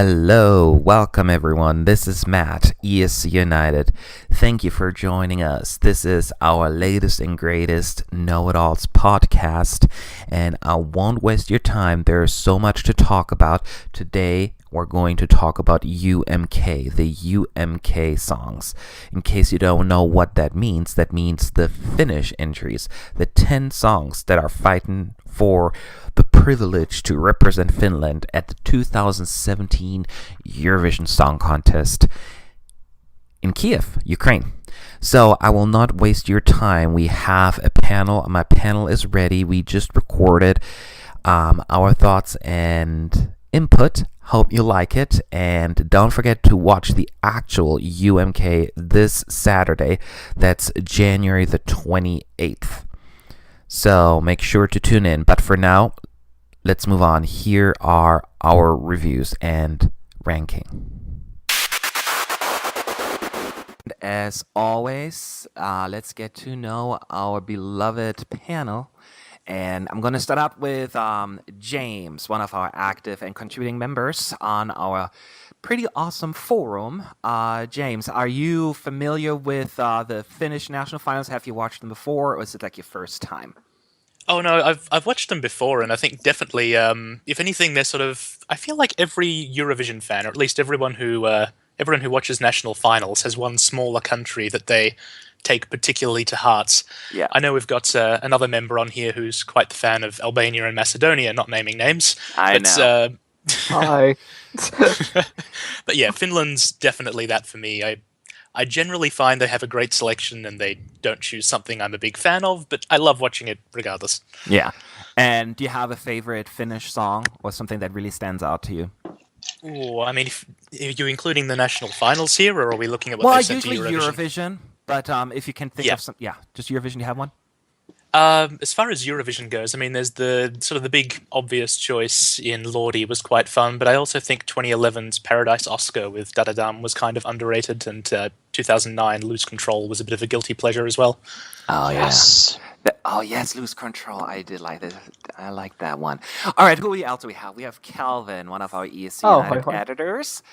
Hello, welcome everyone. This is Matt, ESC United. Thank you for joining us. This is our latest and greatest Know-It-Alls podcast, and I won't waste your time. There's so much to talk about. Today, we're going to talk about UMK, the UMK songs. In case you don't know what that means the Finnish entries, the 10 songs that are fighting for the privilege to represent Finland at the 2017 Eurovision Song Contest in Kiev, Ukraine. So I will not waste your time. We have a panel. My panel is ready. We just recorded our thoughts and input. Hope you like it, and don't forget to watch the actual UMK this Saturday. That's January the 28th. So make sure to tune in. But for now, let's move on. Here are our reviews and ranking. As always, let's get to know our beloved panel. And I'm going to start out with James, one of our active and contributing members on our pretty awesome forum. James, are you familiar with the Finnish national finals? Have you watched them before, or is it like your first time? Oh no, I've watched them before, and I think definitely, if anything, they're sort of. I feel like every Eurovision fan, or at least everyone who watches national finals, has one smaller country that they take particularly to heart. Yeah. I know we've got another member on here who's quite the fan of Albania and Macedonia, not naming names. I know. Hi. But yeah, Finland's definitely that for me. I generally find they have a great selection and they don't choose something I'm a big fan of, but I love watching it regardless. Yeah. And do you have a favorite Finnish song or something that really stands out to you? Oh, I mean, are you including the national finals here, or are we looking at what they sent to usually Eurovision? But if you can think of some, just Eurovision. You have one? As far as Eurovision goes, I mean, there's the sort of the big obvious choice in Lordi was quite fun, but I also think 2011's Paradise Oscar with Da Da Dum was kind of underrated, and 2009 Lose Control was a bit of a guilty pleasure as well. Oh, yes. Yes, Lose Control. I did like that. I like that one. All right, who else do we have? We have Calvin, one of our ESC United editors.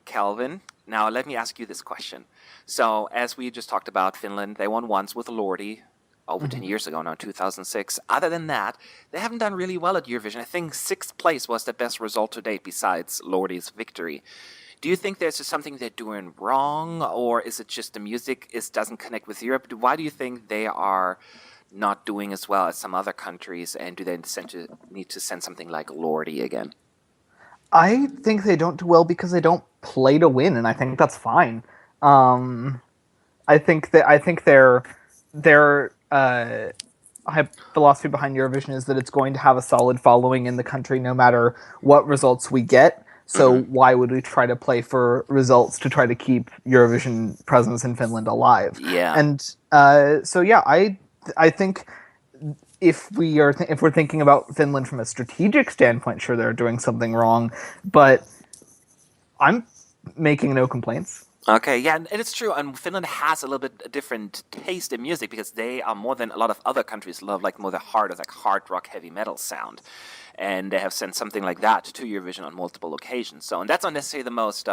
Calvin, now let me ask you this question. So, as we just talked about, Finland, they won once with Lordi over 10 years ago now, 2006. Other than that, they haven't done really well at Eurovision. I think 6th place was the best result to date besides Lordi's victory. Do you think there's just something they're doing wrong, or is it just the music doesn't connect with Europe? Why do you think they are not doing as well as some other countries, and do they need to send something like Lordi again? I think they don't do well because they don't play to win, and I think that's fine. I think their philosophy behind Eurovision is that it's going to have a solid following in the country no matter what results we get. So why would we try to play for results to try to keep Eurovision presence in Finland alive? Yeah. And I think if we're thinking about Finland from a strategic standpoint, sure, they're doing something wrong, but I'm making no complaints. Okay, yeah, and it's true. And Finland has a little bit different taste in music because they are more than a lot of other countries love, like more the hard rock, heavy metal sound, and they have sent something like that to Eurovision on multiple occasions. So, and that's not necessarily the most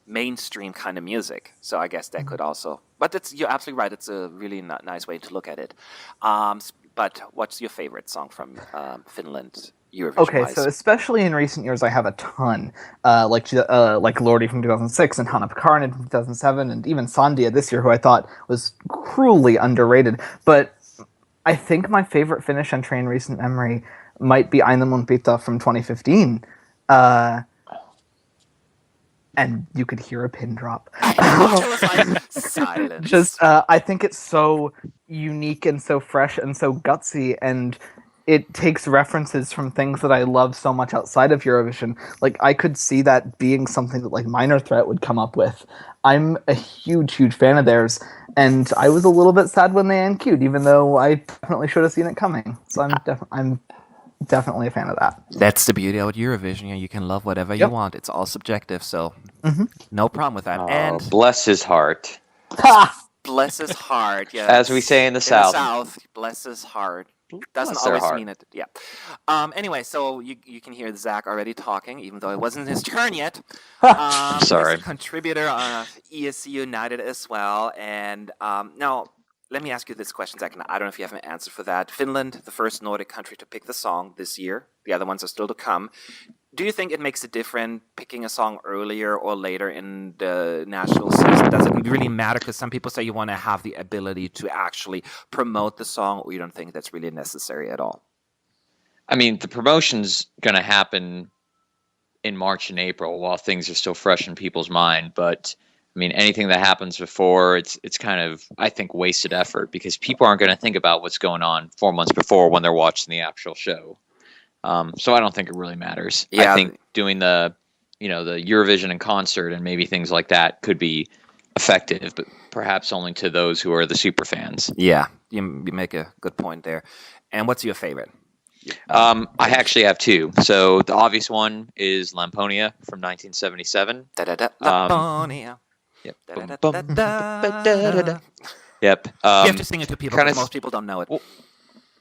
mainstream kind of music. So I guess that could also. But you're absolutely right. It's a really nice way to look at it. But what's your favorite song from Finland? Okay, so especially in recent years, I have a ton, like Lordi from 2006 and Hanna Pekkarinen from 2007, and even Sandia this year, who I thought was cruelly underrated. But I think my favorite Finnish entry in recent memory might be Aina mun pita from 2015. And you could hear a pin drop. Silence. Just, I think it's so unique and so fresh and so gutsy, and it takes references from things that I love so much outside of Eurovision. Like, I could see that being something that, like, Minor Threat would come up with. I'm a huge, huge fan of theirs, and I was a little bit sad when they NQ'd, even though I definitely should have seen it coming. So I'm definitely a fan of that. That's the beauty of Eurovision. You can love whatever you want. It's all subjective, so no problem with that. And bless his heart. Bless his heart, yes. As we say in the South. Bless his heart. Doesn't Bless their always heart. mean it. Yeah. Anyway, so you can hear Zach already talking, even though it wasn't his turn yet. Sorry. He's a contributor on ESC United as well. And now, let me ask you this question, Zach. And I don't know if you have an answer for that. Finland, the first Nordic country to pick the song this year. The other ones are still to come. Do you think it makes a difference picking a song earlier or later in the national season? Does it really matter? Because some people say you want to have the ability to actually promote the song, or you don't think that's really necessary at all? I mean, the promotion's going to happen in March and April while things are still fresh in people's mind. But I mean, anything that happens before, it's kind of, I think, wasted effort because people aren't going to think about what's going on 4 months before when they're watching the actual show. So I don't think it really matters. Yeah. I think doing the Eurovision in concert and maybe things like that could be effective, but perhaps only to those who are the super fans. Yeah, you make a good point there. And what's your favorite? I actually have two. So the obvious one is Lamponia from 1977. Laponia. Yep. Da-da-da-da-da-da. Yep. You have to sing it to people kinda because most people don't know it.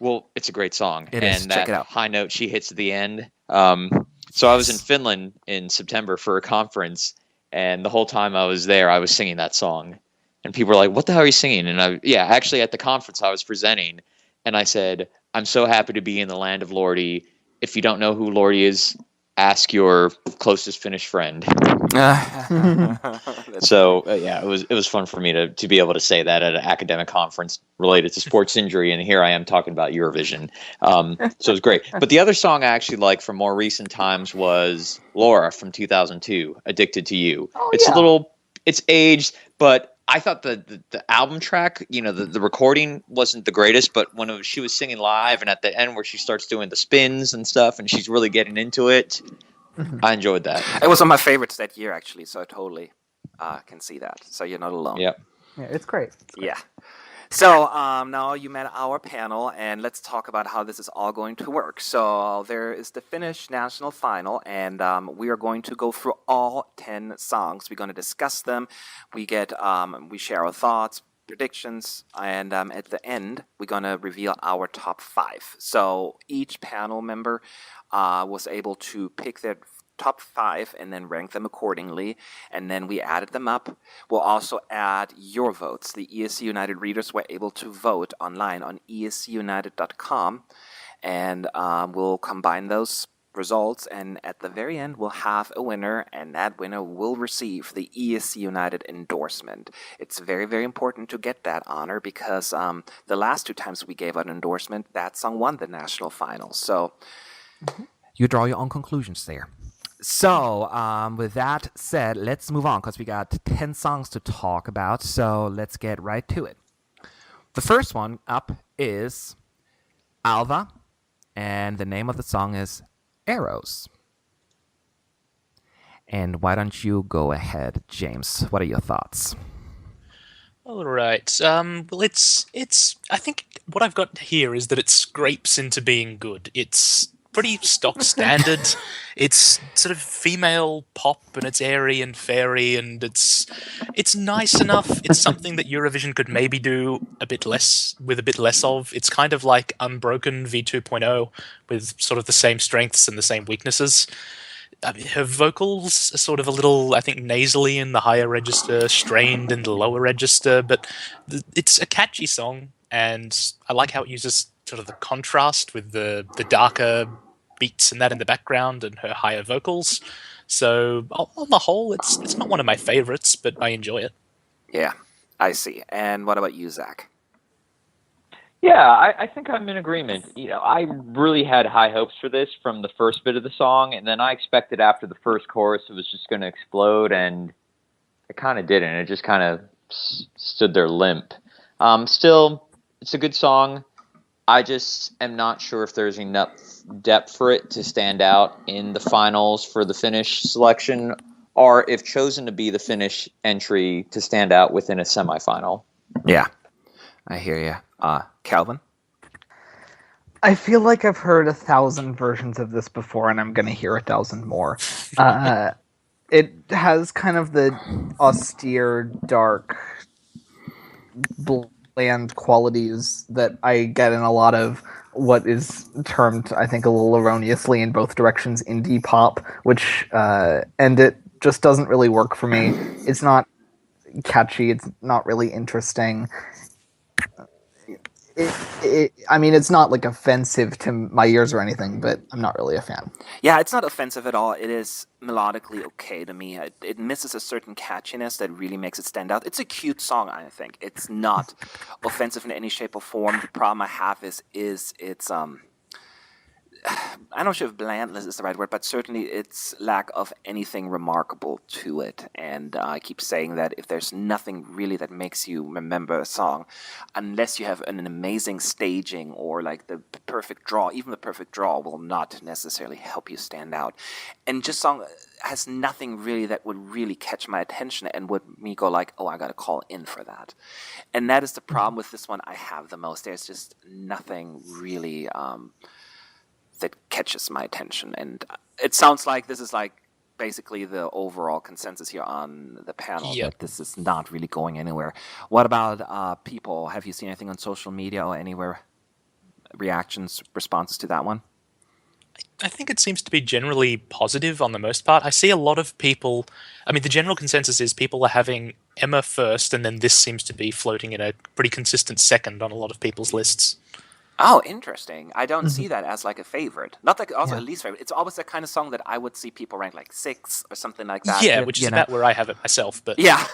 Well, it's a great song. It and is. Check that it out. high note she hits at the end. So I was in Finland in September for a conference, and the whole time I was there, I was singing that song. And people were like, "What the hell are you singing?" And actually at the conference I was presenting, and I said, "I'm so happy to be in the land of Lordi. If you don't know who Lordi is, ask your closest Finnish friend." So it was fun for me to be able to say that at an academic conference related to sports injury, and here I am talking about Eurovision. So it was great. But the other song I actually like from more recent times was Laura from 2002, "Addicted to You." Oh, It's yeah. a little, it's aged, but I thought the album track, the recording wasn't the greatest, but when she was singing live and at the end where she starts doing the spins and stuff and she's really getting into it, I enjoyed that. It was one of my favorites that year, actually, so I totally can see that. So you're not alone. Yep. Yeah, it's great. Yeah. So now you met our panel, and let's talk about how this is all going to work. So there is the Finnish national final, and we are going to go through all 10 songs. We're going to discuss them. We share our thoughts, predictions, and at the end, we're going to reveal our top 5. So each panel member was able to pick their top 5 and then rank them accordingly, and then we added them up. We'll also add your votes. The ESC United readers were able to vote online on escunited.com, and we'll combine those results, and at the very end we'll have a winner, and that winner will receive the ESC United endorsement. It's very, very important to get that honor because the last 2 times we gave out an endorsement, that song won the national final. So you draw your own conclusions there. So, with that said, let's move on because we got 10 songs to talk about. So, let's get right to it. The first one up is Alva, and the name of the song is Arrows. And why don't you go ahead, James? What are your thoughts? All right. Well, it's. I think what I've got here is that it scrapes into being good. It's pretty stock standard. It's sort of female pop, and it's airy and fairy, and it's nice enough. It's something that Eurovision could maybe do a bit less of. It's kind of like Unbroken v2.0 with sort of the same strengths and the same weaknesses. I mean, her vocals are sort of a little, I think, nasally in the higher register, strained in the lower register, but it's a catchy song, and I like how it uses sort of the contrast with the darker beats and that in the background and her higher vocals. So on the whole, it's not one of my favorites, but I enjoy it. Yeah, I see. And what about you, Zach? Yeah, I think I'm in agreement. I really had high hopes for this from the first bit of the song, and then I expected after the first chorus it was just going to explode, and it kind of didn't. It just kind of stood there limp. Still, it's a good song. I just am not sure if there's enough depth for it to stand out in the finals for the Finnish selection, or if chosen to be the Finnish entry to stand out within a semifinal. Yeah, I hear you. Calvin? I feel like I've heard 1,000 versions of this before, and I'm going to hear 1,000 more. It has kind of the austere, dark, bland qualities that I get in a lot of what is termed, I think, a little erroneously in both directions, indie pop, and it just doesn't really work for me. It's not catchy. It's not really interesting. I mean, it's not like offensive to my ears or anything, but I'm not really a fan. Yeah, it's not offensive at all. It is melodically okay to me. It misses a certain catchiness that really makes it stand out. It's a cute song, I think. It's not offensive in any shape or form. The problem I have is it's I'm not sure if blandness is the right word, but certainly its lack of anything remarkable to it. And I keep saying that if there's nothing really that makes you remember a song, unless you have an amazing staging or like the perfect draw, even the perfect draw will not necessarily help you stand out. And just song has nothing really that would really catch my attention and would me go like, oh, I got to call in for that. And that is the problem with this one I have the most. There's just nothing really that catches my attention, and it sounds like this is like basically the overall consensus here on the panel. Yep. That this is not really going anywhere. What about people? Have you seen anything on social media or anywhere? Reactions, responses to that one? I think it seems to be generally positive on the most part. I see a lot of people. I mean, the general consensus is people are having Emma first, and then this seems to be floating in a pretty consistent second on a lot of people's lists. Oh, interesting. I don't see that as like a favorite. Not like also a least favorite. It's always the kind of song that I would see people rank like 6 or something like that. Yeah, which is about where I have it myself. But yeah,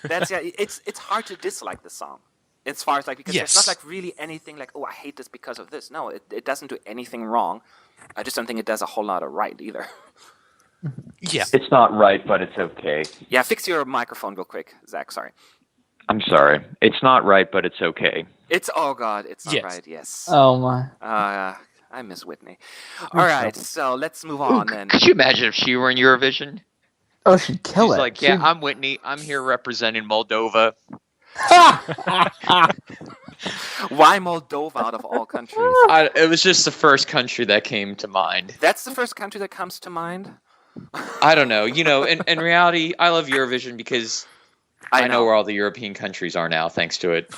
it's hard to dislike the song. As far as like, because there's not like really anything like, oh, I hate this because of this. No, it doesn't do anything wrong. I just don't think it does a whole lot of right either. Yeah, It's not right, but it's okay. Yeah, fix your microphone real quick, Zach. Sorry. I'm sorry. It's not right, but it's okay. It's oh god, it's not Yes. right. Yes. Oh my! I miss Whitney. All right, so let's move on then. Could you imagine if she were in Eurovision? Oh, she'd kill She's it. like, yeah, I'm Whitney. I'm here representing Moldova. Why Moldova out of all countries? It was just the first country that came to mind. That's the first country that comes to mind. I don't know. You know, in reality, I love Eurovision because I know where all the European countries are now, thanks to it.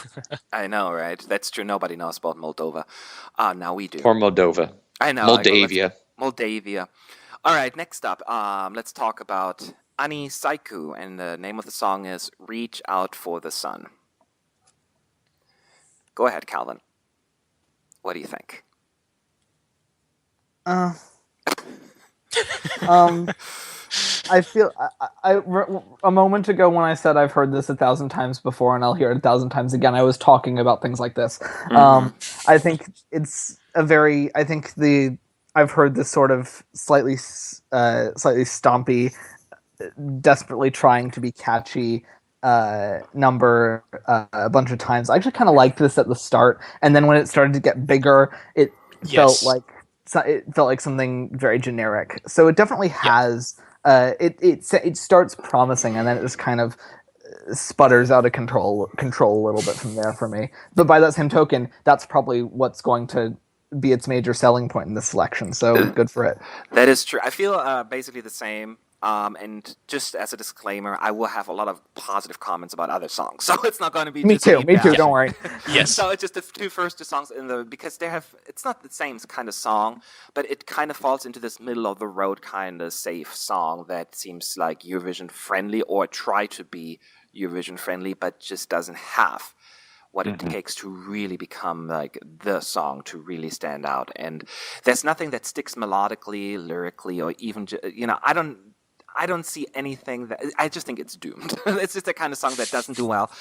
I know, right? That's true. Nobody knows about Moldova. Now we do. Or Moldova. I know. Moldavia. Moldavia. All right, next up, let's talk about Ani Saiku, and the name of the song is Reach Out for the Sun. Go ahead, Calvin. What do you think? I feel a moment ago when I said I've heard this 1,000 times before and I'll hear it 1,000 times again, I was talking about things like this. I think it's I've heard this sort of slightly stompy, desperately trying to be catchy number a bunch of times. I actually kind of liked this at the start, and then when it started to get bigger, it felt like something very generic. So it definitely has. It starts promising, and then it just kind of sputters out of control a little bit from there for me. But by that same token, that's probably what's going to be its major selling point in this selection. So good for it. That is true. I feel basically the same. And just as a disclaimer, I will have a lot of positive comments about other songs, so it's not going to be. Me too. Don't worry. Yes. So it's just the first two songs because it's not the same kind of song, but it kind of falls into this middle of the road kind of safe song that seems like Eurovision friendly or try to be Eurovision friendly, but just doesn't have what it takes to really become like the song to really stand out. And there's nothing that sticks melodically, lyrically, or even I don't see anything that I just think it's doomed. It's just the kind of song that doesn't do well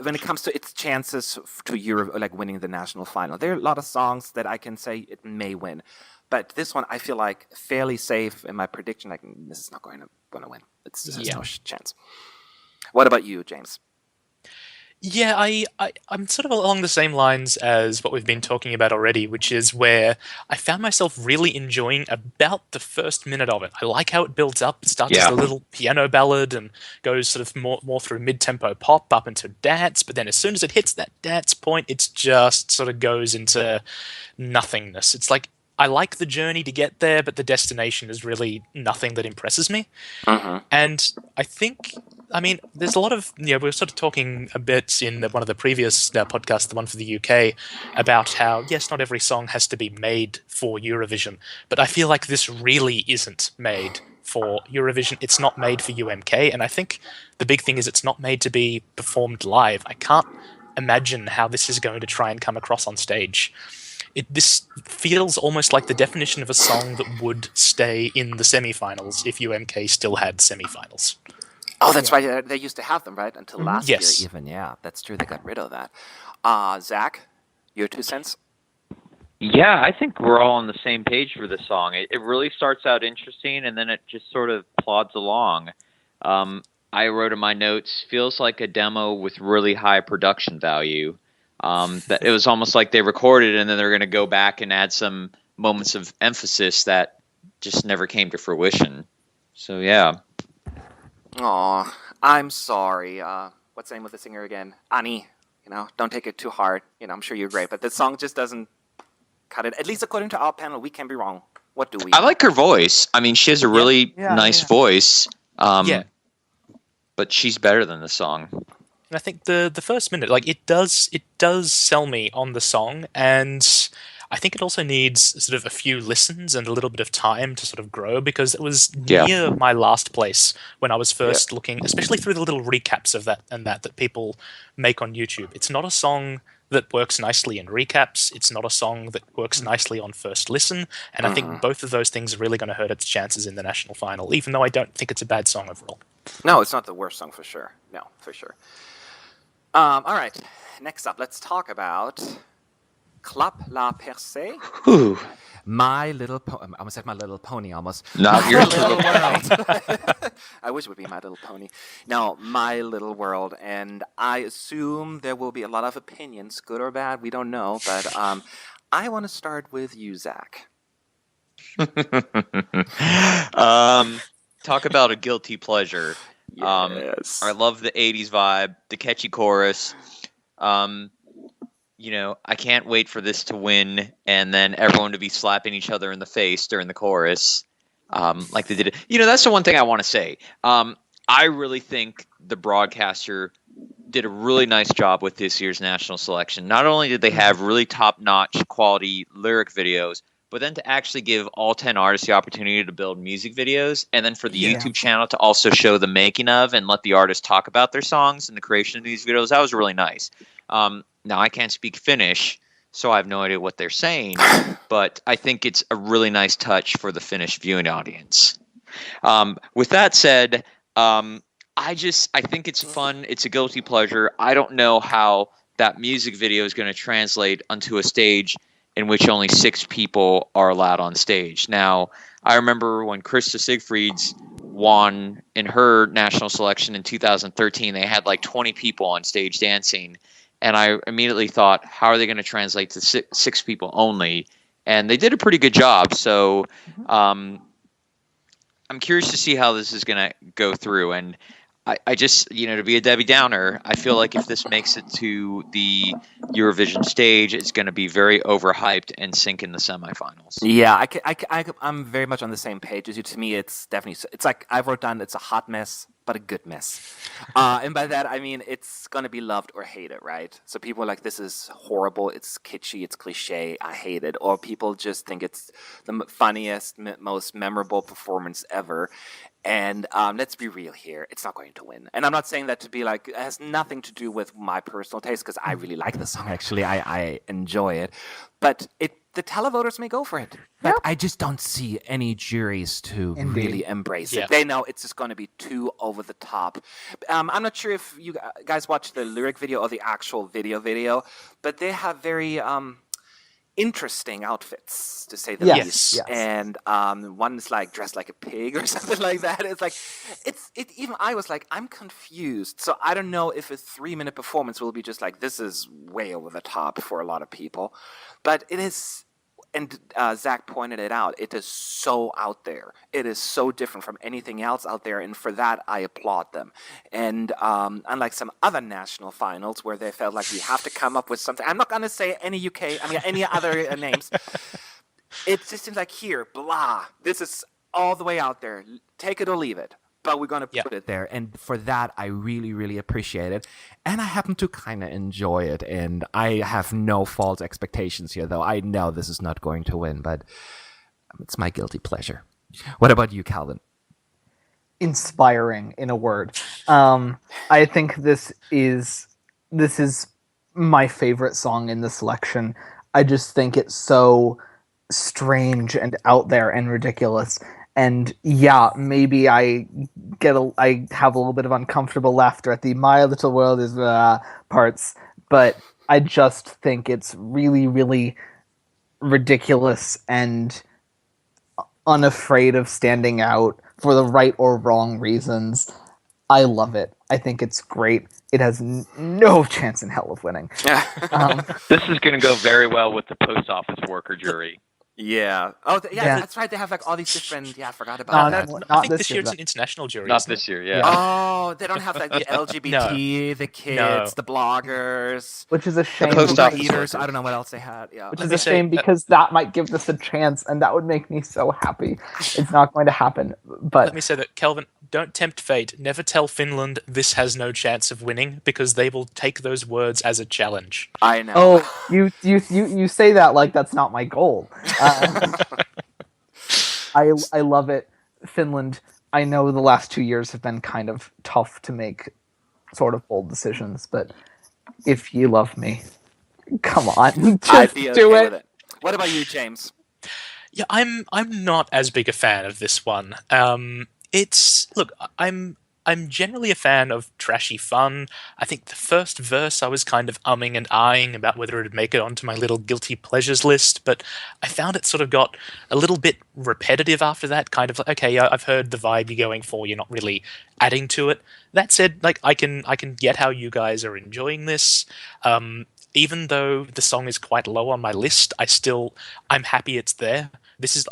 when it comes to its chances to like winning the national final. There are a lot of songs that I can say it may win, but this one I feel like fairly safe in my prediction. Like this is not going to win. It's just no chance. What about you, James? Yeah, I'm sort of along the same lines as what we've been talking about already, which is where I found myself really enjoying about the first minute of it. I like how it builds up. It starts as a little piano ballad and goes sort of more through mid-tempo pop up into dance, but then as soon as it hits that dance point, it's just sort of goes into nothingness. It's like I like the journey to get there, but the destination is really nothing that impresses me. Mm-hmm. And I think, I mean, there's a lot of, we were sort of talking a bit in one of the previous podcasts, the one for the UK, about how, yes, not every song has to be made for Eurovision, but I feel like this really isn't made for Eurovision. It's not made for UMK, and I think the big thing is it's not made to be performed live. I can't imagine how this is going to try and come across on stage. This feels almost like the definition of a song that would stay in the semi-finals if UMK still had semi-finals. Oh, that's right. They used to have them, right? Until last Yes. year, even. Yeah, that's true. They got rid of that. Zach, your 2 cents? Yeah, I think we're all on the same page for this song. It really starts out interesting, and then it just sort of plods along. I wrote in my notes, feels like a demo with really high production value. That it was almost like they recorded and then they're going to go back and add some moments of emphasis that just never came to fruition. So yeah. Aw, I'm sorry. What's the name of the singer again? Ani. Don't take it too hard. I'm sure you're great, but this song just doesn't cut it. At least according to our panel, we can be wrong. What do we? I like her voice. I mean, she has a really nice voice. But she's better than the song. And I think the first minute, like it does sell me on the song, and I think it also needs sort of a few listens and a little bit of time to sort of grow, because it was near my last place when I was first looking, especially through the little recaps of that people make on YouTube. It's not a song that works nicely in recaps. It's not a song that works nicely on first listen, and I think both of those things are really going to hurt its chances in the national final, even though I don't think it's a bad song overall. No, it's not the worst song for sure. No, for sure. All right, next up, let's talk about Clap La Percée. Ooh. My Little Pony. I almost said My Little Pony, almost. Not Your Little World. I wish it would be My Little Pony. No, My Little World. And I assume there will be a lot of opinions, good or bad, we don't know. But I want to start with you, Zach. Talk about a guilty pleasure. Yes. I love the 80s vibe, the catchy chorus. I can't wait for this to win and then everyone to be slapping each other in the face during the chorus, like they did it. That's the one thing I want to say. I really think the broadcaster did a really nice job with this year's national selection. Not only did they have really top-notch quality lyric videos, but then to actually give all 10 artists the opportunity to build music videos, and then for the YouTube channel to also show the making of and let the artists talk about their songs and the creation of these videos, that was really nice. Now, I can't speak Finnish, so I have no idea what they're saying, but I think it's a really nice touch for the Finnish viewing audience. With that said, I think it's fun. It's a guilty pleasure. I don't know how that music video is going to translate onto a stage in which only 6 people are allowed on stage. Now, I remember when Krista Siegfrieds won in her national selection in 2013, they had like 20 people on stage dancing. And I immediately thought, how are they going to translate to 6 people only? And they did a pretty good job. So I'm curious to see how this is going to go through. And I just, to be a Debbie Downer, I feel like if this makes it to the Eurovision stage, it's going to be very overhyped and sink in the semifinals. Yeah, I'm very much on the same page as you. To me, it's definitely, it's like I wrote down, it's a hot mess, but a good mess. And by that, I mean, it's going to be loved or hated, right? So people are like, this is horrible, it's kitschy, it's cliche, I hate it. Or people just think it's the funniest, most memorable performance ever. And let's be real here, it's not going to win. And I'm not saying that to be like, it has nothing to do with my personal taste, because I really like the song, actually. I enjoy it. But the televoters may go for it. But I just don't see any juries to really embrace it. They know it's just going to be too over the top. I'm not sure if you guys watched the lyric video or the actual video, but they have very interesting outfits, to say the least. Yes. And one's like dressed like a pig or something like that. It's like, even I was like, I'm confused. So I don't know if a 3-minute performance will be just like, this is way over the top for a lot of people. But it is, and Zach pointed it out, it is so out there. It is so different from anything else out there, and for that, I applaud them. And unlike some other national finals where they felt like we have to come up with something, I'm not going to say any other names. it just seems like here, blah. This is all the way out there. Take it or leave it. But we're going to put it there. And for that, I really, really appreciate it. And I happen to kind of enjoy it. And I have no false expectations here, though. I know this is not going to win, but it's my guilty pleasure. What about you, Calvin? Inspiring, in a word. I think this is my favorite song in the selection. I just think it's so strange and out there and ridiculous. And yeah, maybe I have a little bit of uncomfortable laughter at the "My Little World Is" parts, but I just think it's really, really ridiculous and unafraid of standing out for the right or wrong reasons. I love it. I think it's great. It has no chance in hell of winning. This is going to go very well with the post office worker jury. Yeah. Oh, Yeah. That's right. They have like all these different. Yeah, I forgot about that. I think this year it's an international jury. Not isn't this it? year, yeah. Oh, they don't have like the LGBT, the kids, the bloggers, Which is a shame. The post office eaters. workers. I don't know what else they had. Yeah. Which Let is me a say, shame because that might give this a chance, and that would make me so happy. It's not going to happen. But Let me say that, Kelvin, don't tempt fate. Never tell Finland this has no chance of winning, because they will take those words as a challenge. I know. oh, you say that like that's not my goal. I love it. Finland, I know the last 2 years have been kind of tough to make sort of bold decisions, but if you love me, come on, I'd just be do okay it. with it. What about you, James? Yeah, I'm not as big a fan of this one. I'm generally a fan of trashy fun. I think the first verse I was kind of umming and eyeing about whether it'd make it onto my little guilty pleasures list, but I found it sort of got a little bit repetitive after that. Kind of like, okay, I've heard the vibe you're going for. You're not really adding to it. That said, like I can get how you guys are enjoying this. Even though the song is quite low on my list, I'm happy it's there.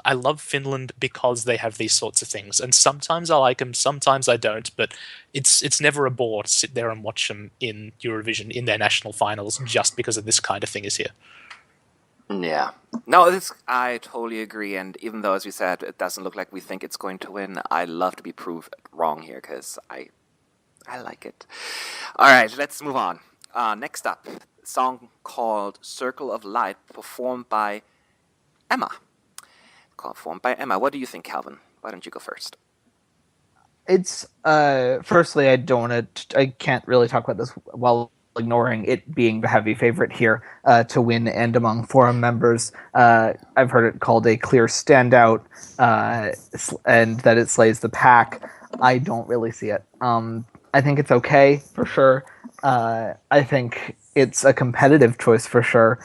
I love Finland because they have these sorts of things, and sometimes I like them, sometimes I don't. But it's never a bore to sit there and watch them in Eurovision in their national finals just because of this kind of thing is here. Yeah. No, I totally agree. And even though, as we said, it doesn't look like we think it's going to win, I love to be proved wrong here because I like it. All right, let's move on. Next up, a song called "Circle of Light," performed by Emma. What do you think, Calvin? Why don't you go first? It's firstly, I can't really talk about this while ignoring it being the heavy favorite here to win, and among forum members, I've heard it called a clear standout, and that it slays the pack. I don't really see it. I think it's okay for sure. I think it's a competitive choice for sure.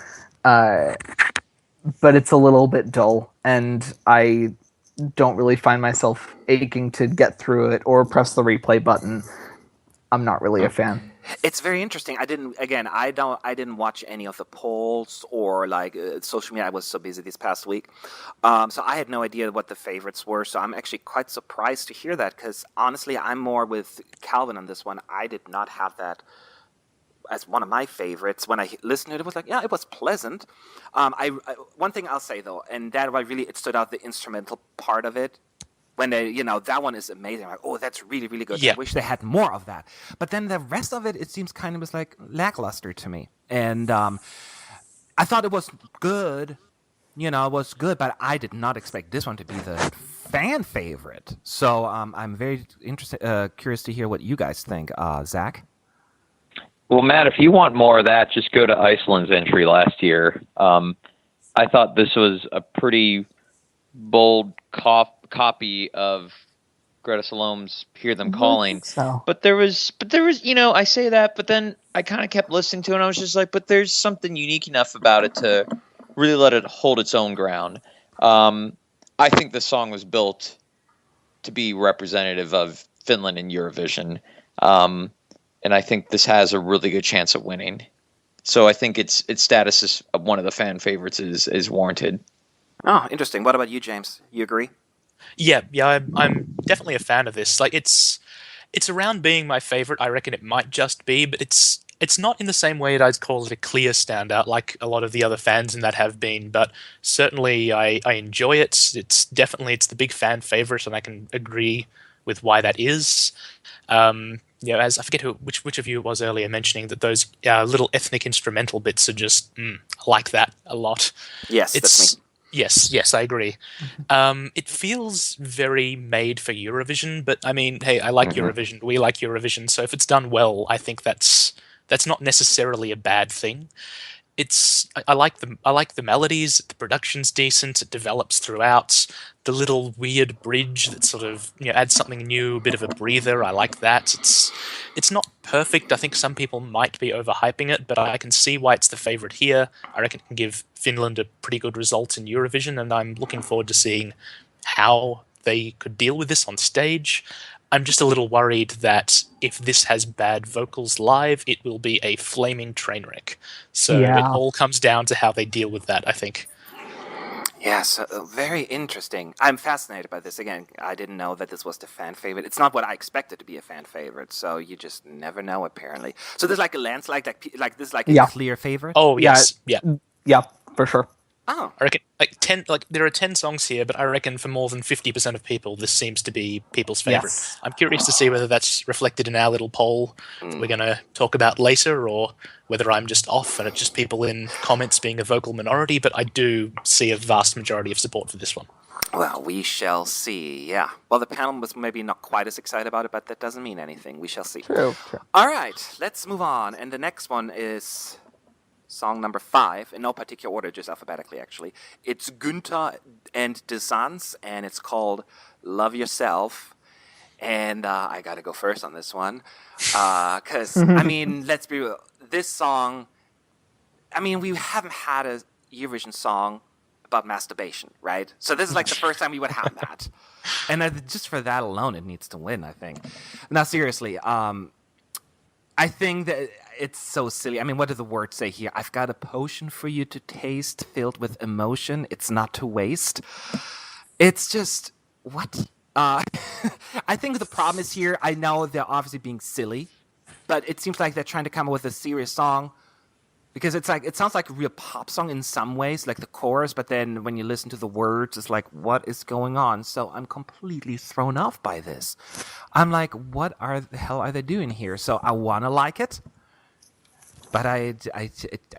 But it's a little bit dull, and I don't really find myself aching to get through it or press the replay button. I'm not really a fan. It's very interesting. I didn't watch any of the polls or like social media. I was so busy this past week, so I had no idea what the favorites were. So I'm actually quite surprised to hear that, because honestly, I'm more with Calvin on this one. I did not have that as one of my favorites. When I listened to it, it was like, yeah, it was pleasant. One thing I'll say though, and that it stood out, the instrumental part of it. When that one is amazing. I'm like, oh, that's really, really good. Yeah. I wish they had more of that. But then the rest of it seems kind of like lackluster to me. And I thought it was good. It was good, but I did not expect this one to be the fan favorite. So I'm very curious to hear what you guys think. Zach? Well, Matt, if you want more of that, just go to Iceland's entry last year. I thought this was a pretty bold copy of Greta Salome's "Hear Them Calling." So But there was, I say that, but then I kind of kept listening to it, and I was just like, but there's something unique enough about it to really let it hold its own ground. I think the song was built to be representative of Finland in Eurovision. And I think this has a really good chance of winning. So I think its status as one of the fan favorites is warranted. Oh, interesting. What about you, James? You agree? Yeah, I'm definitely a fan of this. Like it's around being my favorite. I reckon it might just be, but it's not in the same way that I'd call it a clear standout like a lot of the other fans in that have been, but certainly I enjoy it. It's the big fan favorite, and I can agree with why that is. As I forget which of you it was earlier mentioning that those little ethnic instrumental bits are just I like that a lot. Yes, that's me. Yes, I agree. It feels very made for Eurovision, but I mean, hey, I like Eurovision. We like Eurovision, so if it's done well, I think that's not necessarily a bad thing. I like the melodies. The production's decent. It develops throughout. The little weird bridge that sort of adds something new, a bit of a breather. I like that. It's not perfect. I think some people might be overhyping it, but I can see why it's the favorite here. I reckon it can give Finland a pretty good result in Eurovision, and I'm looking forward to seeing how they could deal with this on stage. I'm just a little worried that if this has bad vocals live, it will be a flaming train wreck. So it all comes down to how they deal with that, I think. Yes, very interesting. I'm fascinated by this. Again, I didn't know that this was the fan favorite. It's not what I expected to be a fan favorite, so you just never know, apparently. So there's like a landslide, like this is like a clear favorite? Oh, yes. Yeah, for sure. Oh. I reckon there are 10 songs here, but I reckon for more than 50% of people, this seems to be people's favorite. Yes. I'm curious to see whether that's reflected in our little poll that we're going to talk about later, or whether I'm just off and it's just people in comments being a vocal minority, but I do see a vast majority of support for this one. Well, we shall see, yeah. Well, the panel was maybe not quite as excited about it, but that doesn't mean anything. We shall see. True. All right, let's move on. And the next one is song number 5, in no particular order, just alphabetically, actually. It's Günther and Desans, and it's called Love Yourself. And I got to go first on this one. Because, I mean, let's be real. This song, I mean, we haven't had a Eurovision song about masturbation, right? So this is like the first time we would have that. And just for that alone, it needs to win, I think. Now, seriously, I think that it's so silly. I mean, what do the words say here? I've got a potion for you to taste, filled with emotion. It's not to waste. It's just, what? I think the problem is here, I know they're obviously being silly, but it seems like they're trying to come up with a serious song, because it sounds like a real pop song in some ways, like the chorus, but then when you listen to the words, it's like, what is going on? So I'm completely thrown off by this. I'm like, what the hell are they doing here? So I want to like it, but I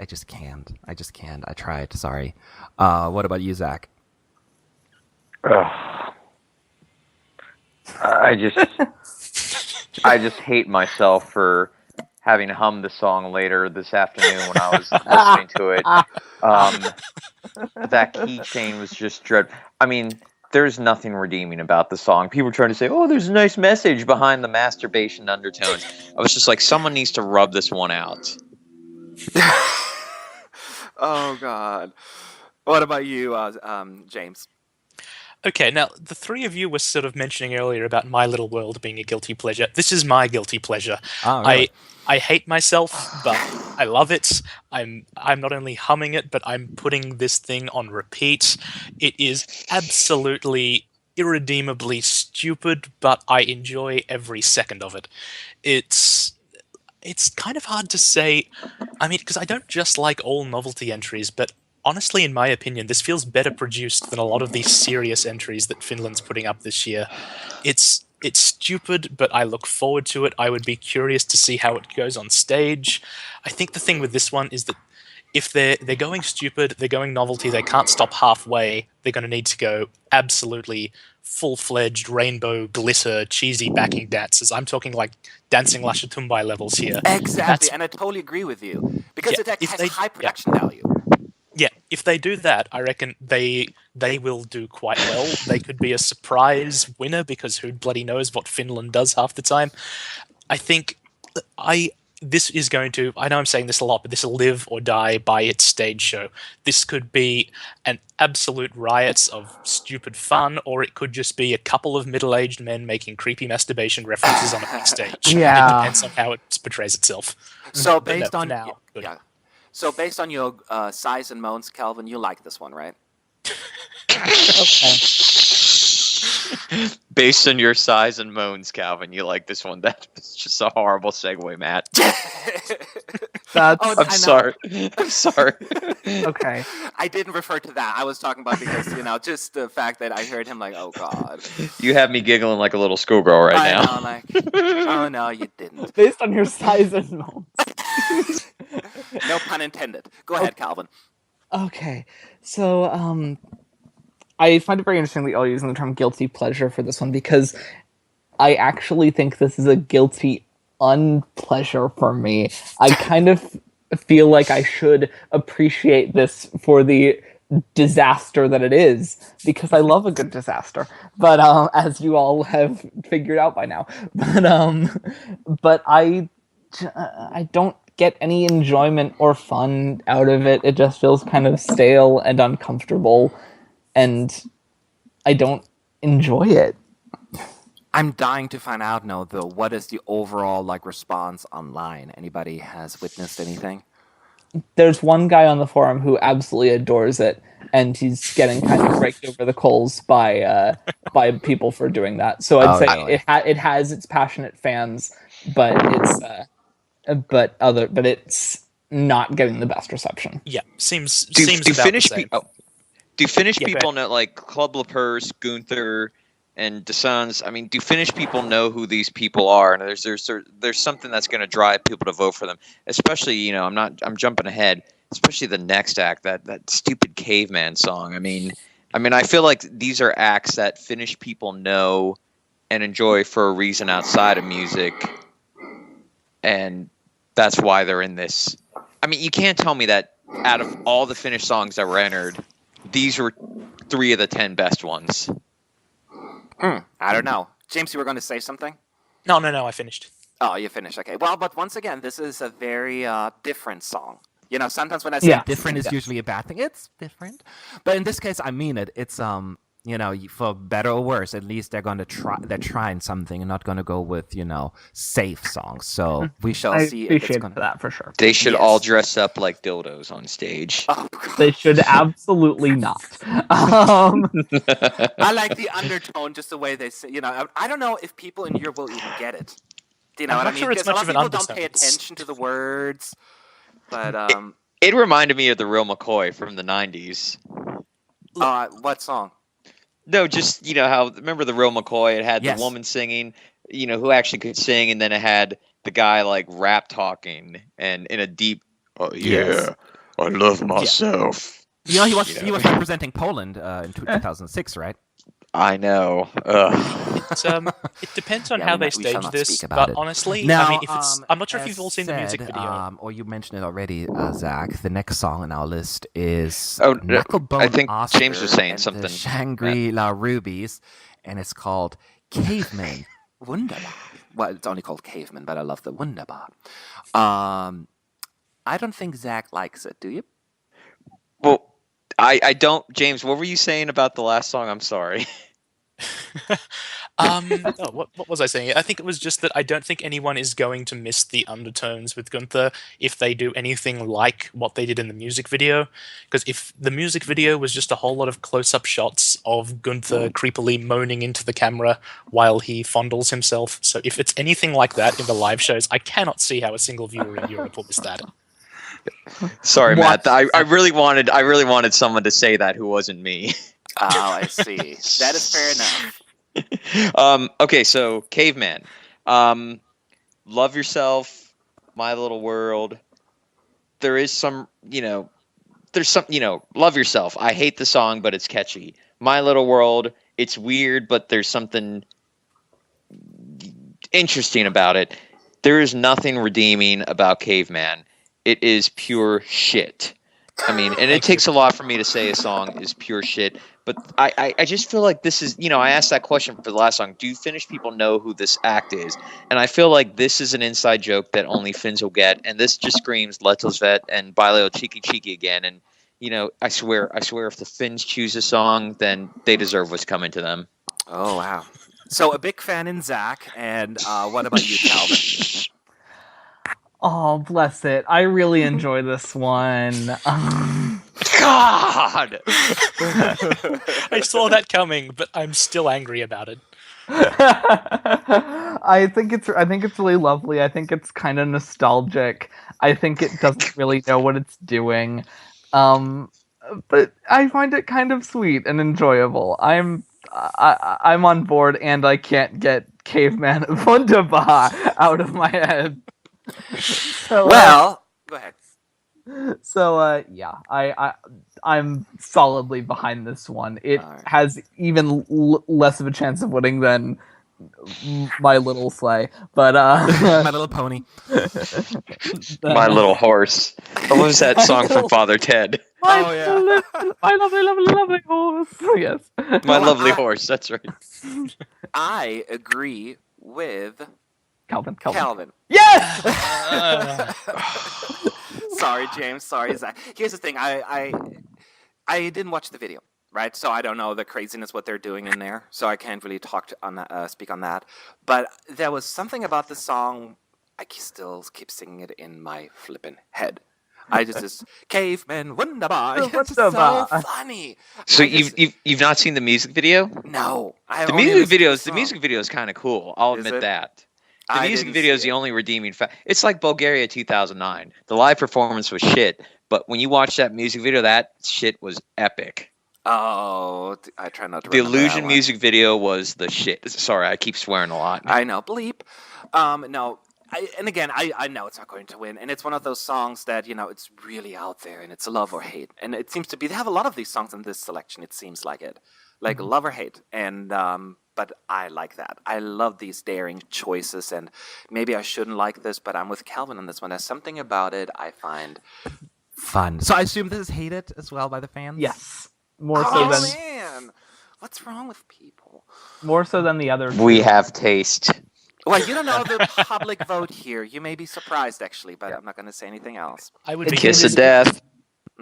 just can't. I just can't. I tried. Sorry. What about you, Zach? I just hate myself for having hummed the song later this afternoon when I was listening to it. That keychain was just dreadful. I mean, there's nothing redeeming about the song. People are trying to say, oh, there's a nice message behind the masturbation undertones. I was just like, someone needs to rub this one out. Oh, God. What about you, James? Okay, now, the three of you were sort of mentioning earlier about My Little World being a guilty pleasure. This is my guilty pleasure. Oh, really? I hate myself, but I love it. I'm not only humming it, but I'm putting this thing on repeat. It is absolutely irredeemably stupid, but I enjoy every second of it. It's kind of hard to say, I mean, because I don't just like all novelty entries, but honestly, in my opinion, this feels better produced than a lot of these serious entries that Finland's putting up this year. It's stupid, but I look forward to it. I would be curious to see how it goes on stage. I think the thing with this one is that if they're going stupid, they're going novelty, they can't stop halfway, they're going to need to go absolutely full-fledged rainbow glitter cheesy backing dances. I'm talking like Dancing Lascia Tumbai levels here. Exactly, and I totally agree with you, because it has high production value. Yeah, if they do that, I reckon they will do quite well. They could be a surprise winner, because who bloody knows what Finland does half the time. I think this is going to, I know I'm saying this a lot, but this will live or die by its stage show. This could be an absolute riot of stupid fun, or it could just be a couple of middle-aged men making creepy masturbation references on a big stage. Yeah. It depends on how it portrays itself. So But based no, on for now, good. yeah. So based on your sighs and moans, Calvin, you like this one, right? Okay. Based on your size and moans, Calvin, you like this one. That's just a horrible segue, Matt. That's Oh, I'm sorry. I'm sorry. okay. I didn't refer to that. I was talking about because, just the fact that I heard him like, oh, God. You have me giggling like a little schoolgirl right I now. know, like, oh, no, you didn't. Based on your size and moans. No pun intended. Go ahead, Calvin. Okay, so I find it very interesting that you're all using the term guilty pleasure for this one because I actually think this is a guilty unpleasure for me. I kind of feel like I should appreciate this for the disaster that it is because I love a good disaster. But as you all have figured out by now, but I don't get any enjoyment or fun out of it. It just feels kind of stale and uncomfortable, and I don't enjoy it. I'm dying to find out now, though, what is the overall response online? Anybody has witnessed anything? There's one guy on the forum who absolutely adores it, and he's getting kind of raked over the coals by people for doing that. So I'd say really? it has its passionate fans, but it's not getting the best reception. Yeah, seems Do about Finnish the same. do Finnish Yeah, go people know, like Club LaPers, Gunther, and DeSans? I mean, do Finnish people know who these people are? And there's something that's going to drive people to vote for them. Especially, I'm jumping ahead. Especially the next act, that stupid caveman song. I mean, I feel like these are acts that Finnish people know and enjoy for a reason outside of music, and that's why they're in this. I mean, you can't tell me that out of all the Finnish songs that were entered, these were 3 of the 10 best ones. I don't know. James, you were going to say something? No, I finished. Oh, you finished. Okay. Well, but once again, this is a very different song. Sometimes when I say different is usually a bad thing. It's different. But in this case, I mean it. It's, for better or worse, at least they're going to try. They're trying something and not going to go with, safe songs. So we shall I see. If it's appreciate gonna... that for sure. They should all dress up like dildos on stage. Oh, God. They should absolutely not. I like the undertone, just the way they say. I don't know if people in Europe will even get it. Do you know I'm what I not mean? sure it's Because a lot much of of an people don't pay undertone. attention to the words. But It reminded me of the Real McCoy from the 90s. what song? No, just, how, remember the Real McCoy? It had Yes. the woman singing, who actually could sing, and then it had the guy, rap talking, and in a deep, oh, yeah, Yes. I love myself. He was representing Poland in 2006, right? I know. Ugh. It depends on Yeah, how we they shall stage not this, speak about but it. honestly, Now, I'm not sure if as you've all seen the music said, video. or you mentioned it already, Zach. The next song on our list is Oh, Knucklebone I think Oscar James was saying and something. the Shangri-La Rubies, and it's called Caveman. Wunderbar. Well, it's only called Caveman, but I love the Wunderbar. I don't think Zach likes it. Do you? Well, I don't. James, what were you saying about the last song? I'm sorry. What was I saying? I think it was just that I don't think anyone is going to miss the undertones with Gunther if they do anything like what they did in the music video. Because if the music video was just a whole lot of close-up shots of Gunther creepily moaning into the camera while he fondles himself, so if it's anything like that in the live shows, I cannot see how a single viewer in Europe will miss that. Sorry, What? Matt. I really wanted someone to say that who wasn't me. Oh, I see. That is fair enough. Okay, so Caveman. Love Yourself, My Little World. There is some, Love Yourself. I hate the song, but it's catchy. My Little World, it's weird, but there's something interesting about it. There is nothing redeeming about Caveman. It is pure shit. And it takes a lot for me to say a song is pure shit, but I just feel like this is, I asked that question for the last song. Do Finnish people know who this act is? And I feel like this is an inside joke that only Finns will get, and this just screams Letosvet and Baileo Cheeky Cheeky again. And, I swear, if the Finns choose a song, then they deserve what's coming to them. Oh, wow. So a big fan in Zach, and what about you, Calvin? Oh, bless it. I really enjoy this one. God! God. I saw that coming, but I'm still angry about it. I think it's really lovely. I think it's kind of nostalgic. I think it doesn't really know what it's doing. But I find it kind of sweet and enjoyable. I'm on board, and I can't get Caveman Wunderbar out of my head. So, Well, go ahead. yeah, I'm solidly behind this one. It All right. has even less of a chance of winning than My Little Sleigh, but My Little Pony. My Little Horse. What was that song from Father Ted? Oh, yeah. My lovely horse. Yes. My Well, Lovely I- Horse. That's right. I agree with Calvin. Yes. Sorry, James. Sorry, Zach. Here's the thing. I didn't watch the video, right? So I don't know the craziness what they're doing in there. So I can't really speak on that. But there was something about the song. I still keep singing it in my flippin' head. I just this caveman wunderbar. It's so Wunderbar. funny. So I just- you've not seen the music video? no. I The only music listened to videos. The song. music video is kind of cool. I'll Is admit it? that. The I music didn't video see is the it. only redeeming fact. It's like Bulgaria 2009. The live performance was shit, but when you watch that music video, that shit was epic. Oh, I try not to. The remember that Illusion one. music video was the shit. Sorry, I keep swearing a lot. I know, bleep. No, I know it's not going to win, and it's one of those songs that it's really out there, and it's love or hate, and it seems to be. They have a lot of these songs in this selection. It seems like it, like love or hate, and but I like that. I love these daring choices, and maybe I shouldn't like this, but I'm with Calvin on this one. There's something about it I find fun. So I assume this is hated as well by the fans. Yes. More Oh so than man, what's wrong with people? the other. We two. have taste. Well, you don't know the public vote here. You may be surprised, actually, but I'm not going to say anything else. I would be Kiss of hated- death.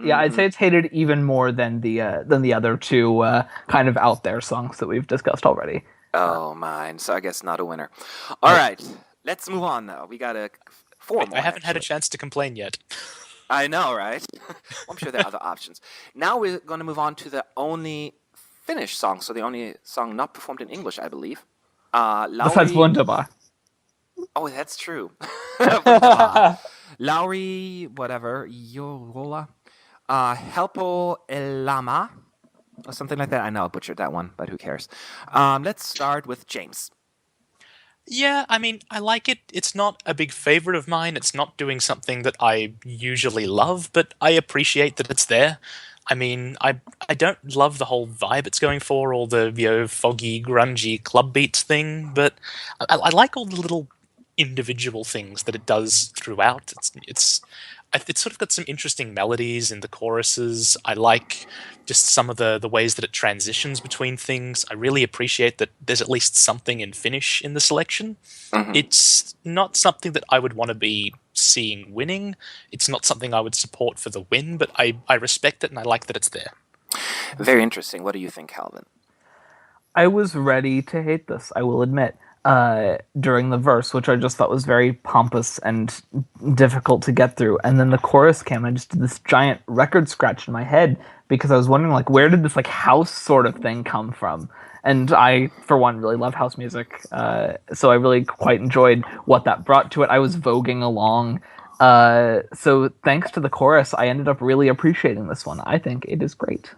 Yeah, I'd Mhm. say it's hated even more than the other two kind of out there songs that we've discussed already. Oh, mine. So I guess not a winner. All right, let's move on, though. We got four more. I haven't had a actually. chance to complain yet. I know, right? I'm sure there are other options. Now we're going to move on to the only Finnish song, so the only song not performed in English, I believe. Besides Lauri... Wunderbar. Oh, that's true. Wunderbar. Lauri, whatever, Jorola, Helpo Elama, or something like that. I know I butchered that one, but who cares? Let's start with James. Yeah, I mean, I like it. It's not a big favorite of mine. It's not doing something that I usually love, but I appreciate that it's there. I mean, I don't love the whole vibe it's going for, all the foggy, grungy club beats thing, but I like all the little individual things that it does throughout. It's sort of got some interesting melodies in the choruses. I like just some of the ways that it transitions between things. I really appreciate that there's at least something in Finnish in the selection. Mhm. It's not something that I would want to be seeing winning. It's not something I would support for the win, but I respect it and I like that it's there. Very interesting. What do you think, Calvin? I was ready to hate this, I will admit, during the verse, which I just thought was very pompous and difficult to get through. And then the chorus came, and I just did this giant record scratch in my head because I was wondering, like, where did this like house sort of thing come from? And I, for one, really love house music, so I really quite enjoyed what that brought to it. I was voguing along. So thanks to the chorus, I ended up really appreciating this one. I think it is great.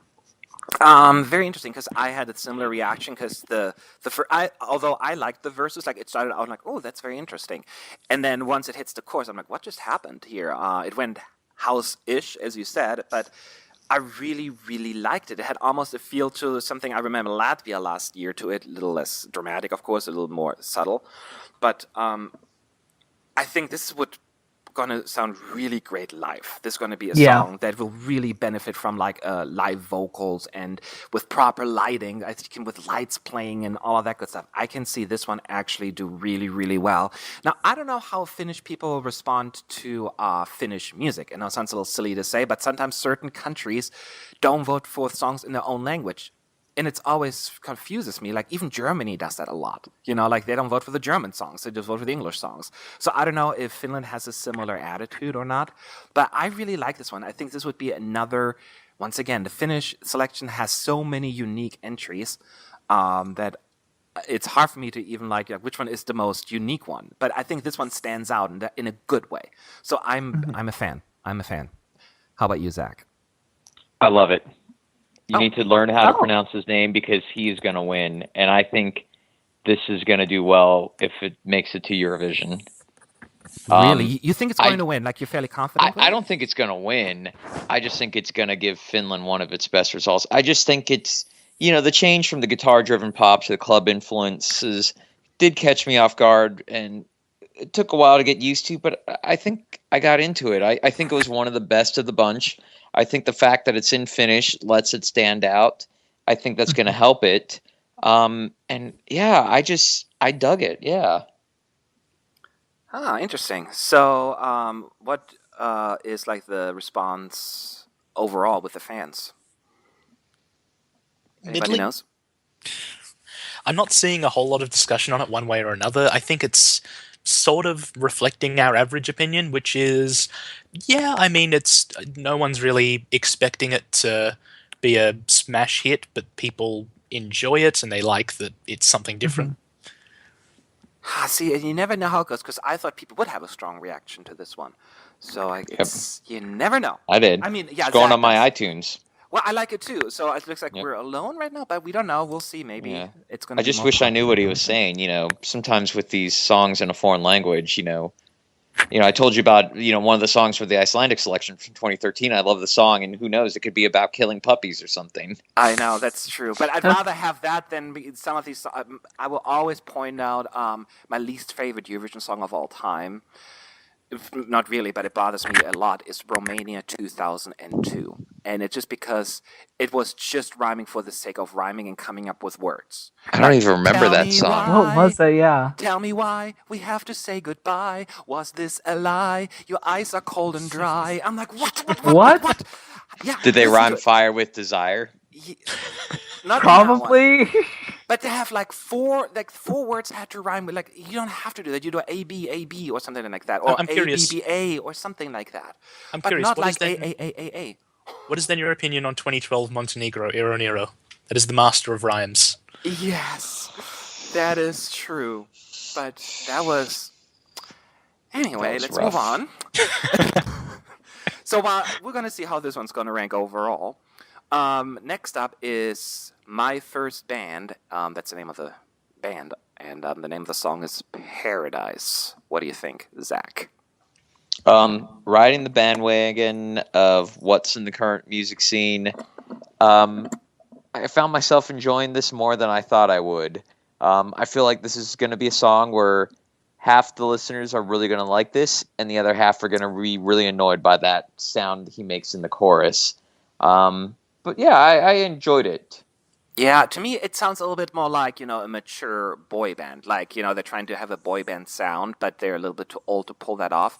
Very interesting because I had a similar reaction because although I liked the verses, like it started out like, oh, that's very interesting, and then once it hits the chorus, I'm like, what just happened here? It went house-ish, as you said, but I really, really liked it. It had almost a feel to something I remember Latvia last year to it, a little less dramatic, of course, a little more subtle, but I think this is what going to sound really great live. This is going to be a song that will really benefit from like live vocals and with proper lighting. I think with lights playing and all of that good stuff. I can see this one actually do really, really well. Now, I don't know how Finnish people respond to Finnish music. I know it sounds a little silly to say, but sometimes certain countries don't vote for songs in their own language. And it always confuses me. Like, even Germany does that a lot. You know, like, they don't vote for the German songs. They just vote for the English songs. So I don't know if Finland has a similar attitude or not. But I really like this one. I think this would be another once again, the Finnish selection has so many unique entries that it's hard for me to even like which one is the most unique one. But I think this one stands out in a good way. So I'm a fan. I'm a fan. How about you, Zach? I love it. You Oh. need to learn how to Oh. pronounce his name because he's going to win. And I think this is going to do well if it makes it to Eurovision. Really? You think it's going I- to win? Like, you're fairly confident? with I it? don't think it's going to win. I just think it's going to give Finland one of its best results. I just think it's, the change from the guitar-driven pop to the club influences did catch me off guard, and it took a while to get used to, but I think I got into it. I think it was one of the best of the bunch. I think the fact that it's in Finnish lets it stand out. I think that's going to help it. And yeah, I dug it. Yeah. Interesting. So, what is like the response overall with the fans? Anybody Middling. knows? I'm not seeing a whole lot of discussion on it one way or another. I think it's sort of reflecting our average opinion, which is, yeah, I mean, it's no one's really expecting it to be a smash hit, but people enjoy it and they like that it's something different. See, and you never know how it goes, because I thought people would have a strong reaction to this one. So you never know. I did. I mean, yeah, It's going Zach on my does. iTunes. Well, I like it too. So it looks like Yep. we're alone right now, but we don't know. We'll see. Maybe Yeah. it's going to I just wish I knew what he was saying. Sometimes with these songs in a foreign language, I told you about, one of the songs for the Icelandic selection from 2013. I love the song, and who knows, it could be about killing puppies or something. I know, that's true. But I'd rather have that than some of these. I will always point out my least favorite Eurovision song of all time. Not really, but it bothers me a lot, is Romania 2002. And it's just because it was just rhyming for the sake of rhyming and coming up with words. I don't even remember Tell that me song. What was it? Yeah. Tell me why we have to say goodbye. Was this a lie? Your eyes are cold and dry. I'm like, what? Yeah. Did they listen rhyme to it. fire with desire? Not that one. Probably. But they have four words had to rhyme with, you don't have to do that. You do A B or something like that, or I'm curious. A or something like that. I'm But curious, not what like is then- A. What is then your opinion on 2012 Montenegro, Iro Nero? That is the master of rhymes. Yes, that is true. But that was anyway. That was Let's rough. move on. So we're gonna see how this one's gonna rank overall. Next up is My First Band. That's the name of the band, and the name of the song is Paradise. What do you think, Zach? Riding the bandwagon of what's in the current music scene. I found myself enjoying this more than I thought I would. I feel like this is going to be a song where half the listeners are really going to like this, and the other half are going to be really annoyed by that sound he makes in the chorus. But yeah, I enjoyed it. Yeah, to me, it sounds a little bit more like, a mature boy band. Like, they're trying to have a boy band sound, but they're a little bit too old to pull that off.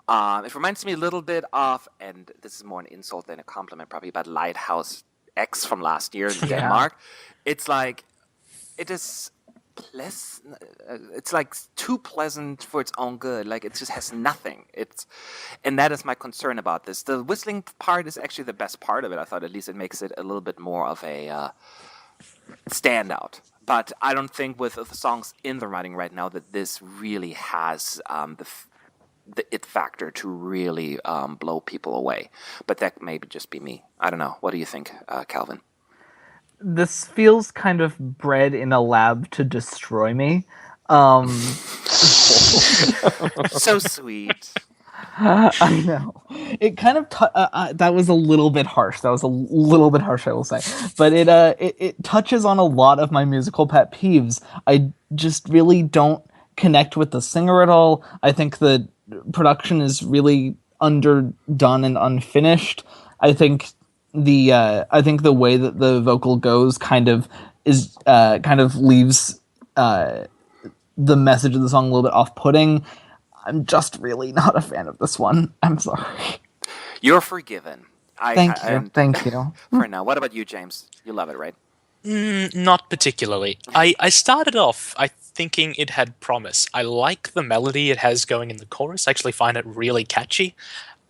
It reminds me a little bit of, and this is more an insult than a compliment probably, but Lighthouse X from last year in Denmark. It's like, it is it's like too pleasant for its own good. Like, it just has nothing. And that is my concern about this. The whistling part is actually the best part of it. I thought at least it makes it a little bit more of a standout. But I don't think with the songs in the writing right now that this really has the it factor to really blow people away. But that may just be me. I don't know. What do you think, Calvin? This feels kind of bred in a lab to destroy me. So sweet. I know. It kind of that was a little bit harsh. That was a little bit harsh, I will say. But it touches on a lot of my musical pet peeves. I just really don't connect with the singer at all. I think the production is really underdone and unfinished. I think the way that the vocal goes kind of leaves the message of the song a little bit off-putting. I'm just really not a fan of this one. I'm sorry. You're forgiven. Thank you. For now. What about you, James? You love it, right? Not particularly. I started off thinking it had promise. I like the melody it has going in the chorus. I actually find it really catchy.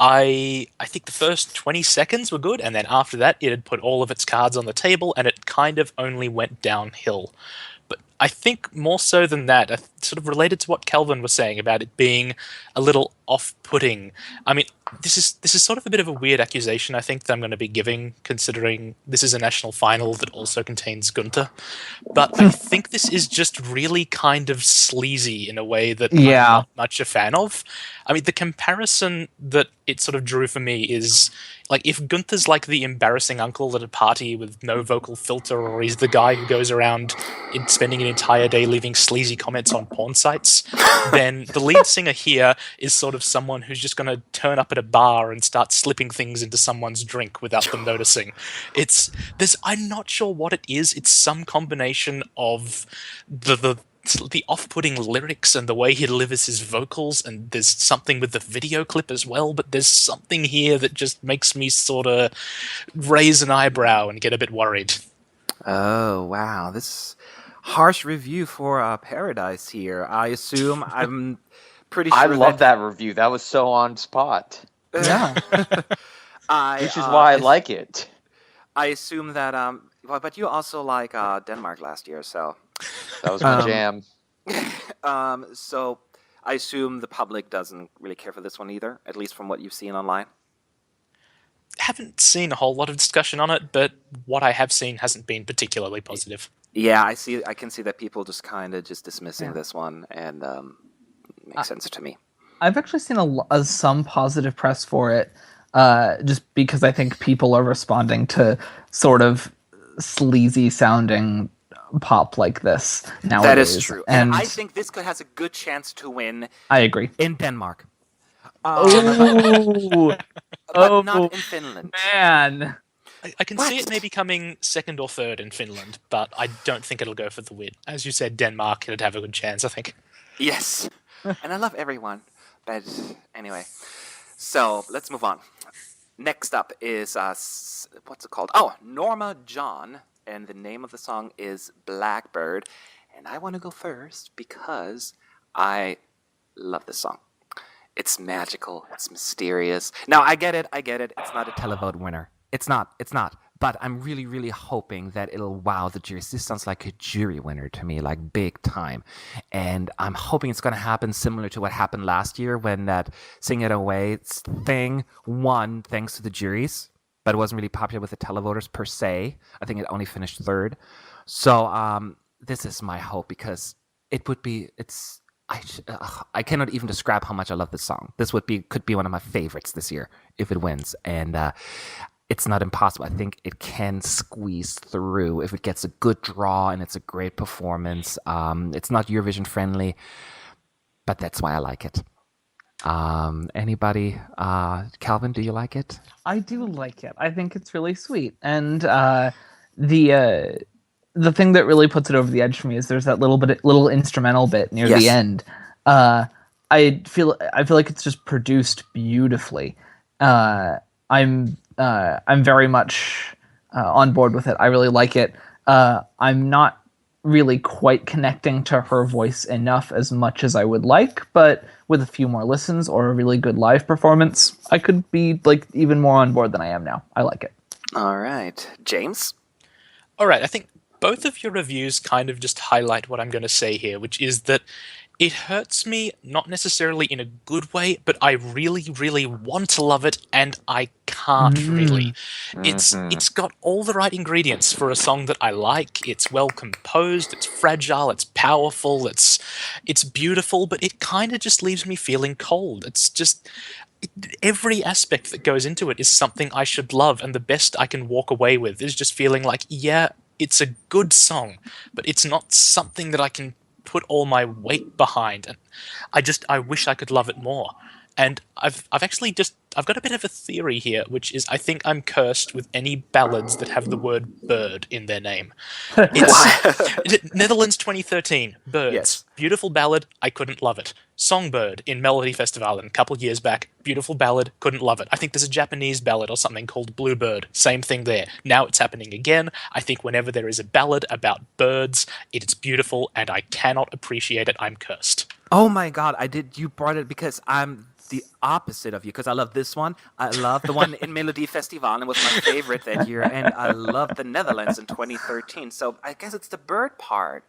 I think the first 20 seconds were good, and then after that, it had put all of its cards on the table, and it kind of only went downhill. But I think more so than that, sort of related to what Kelvin was saying about it being a little off-putting. I mean, this is sort of a bit of a weird accusation, I think, that I'm going to be giving, considering this is a national final that also contains Gunther. But I think this is just really kind of sleazy in a way that I'm not much a fan of. I mean, the comparison that it sort of drew for me is, like, if Gunther's like the embarrassing uncle at a party with no vocal filter, or he's the guy who goes around spending an entire day leaving sleazy comments on porn sites, then the lead singer here is sort of someone who's just going to turn up at a bar and start slipping things into someone's drink without them noticing. I'm not sure what it is. It's some combination of the off-putting lyrics and the way he delivers his vocals, and there's something with the video clip as well, but there's something here that just makes me sort of raise an eyebrow and get a bit worried. Oh, wow. This harsh review for Paradise here. I assume I'm pretty sure I love that review. That was so on spot. Yeah. Which is why I like it. I assume that, but you also like Denmark last year, so... That was my jam. So I assume the public doesn't really care for this one either, at least from what you've seen online. Haven't seen a whole lot of discussion on it, but what I have seen hasn't been particularly positive. Yeah, I can see that people just kind of just dismissing this one, and makes sense to me. I've actually seen some positive press for it, just because I think people are responding to sort of sleazy sounding pop like this nowadays. That is true. And I think this has a good chance to win. I agree. In Denmark. But not in Finland. Man. I can see it maybe coming second or third in Finland, but I don't think it'll go for the win. As you said, Denmark, it'd have a good chance, I think. Yes. And I love everyone. But anyway. So, let's move on. Next up is, what's it called? Oh, Norma John. And the name of the song is Blackbird. And I want to go first because I love this song. It's magical. It's mysterious. Now, I get it. It's not a televote winner. It's not. But I'm really, really hoping that it'll wow the jury. This sounds like a jury winner to me, like big time. And I'm hoping it's going to happen similar to what happened last year when that Sing It Away thing won thanks to the juries. But it wasn't really popular with the televoters per se. I think it only finished third. So this is my hope because it would be. I cannot even describe how much I love this song. This could be one of my favorites this year if it wins, and it's not impossible. I think it can squeeze through if it gets a good draw and it's a great performance. It's not Eurovision friendly, but that's why I like it. Anybody? Calvin, do you like it? I do like it. I think it's really sweet. And the thing that really puts it over the edge for me is there's that little instrumental bit near the end. I feel like it's just produced beautifully. I'm very much on board with it. I really like it. I'm not really quite connecting to her voice enough as much as I would like, but with a few more listens or a really good live performance, I could be like even more on board than I am now. I like it. All right. James? All right, I think both of your reviews kind of just highlight what I'm going to say here, which is that it hurts me, not necessarily in a good way, but I really, really want to love it, and I can't really. It's got all the right ingredients for a song that I like. It's well composed, it's fragile, it's powerful, it's beautiful, but it kind of just leaves me feeling cold. It's just... every aspect that goes into it is something I should love, and the best I can walk away with is just feeling like, yeah, it's a good song, but it's not something that I can put all my weight behind, and I wish I could love it more. And I've got a bit of a theory here, which is I think I'm cursed with any ballads that have the word bird in their name. It's Netherlands 2013, Birds. Yes. Beautiful ballad, I couldn't love it. Songbird in Melody Festival a couple years back, beautiful ballad, couldn't love it. I think there's a Japanese ballad or something called Bluebird, same thing there. Now it's happening again. I think whenever there is a ballad about birds, it is beautiful and I cannot appreciate it. I'm cursed. Oh my God! You brought it because the opposite of you because I love this one. I love the one in Melody Festival, and it was my favorite that year. And I love the Netherlands in 2013. So I guess it's the bird part.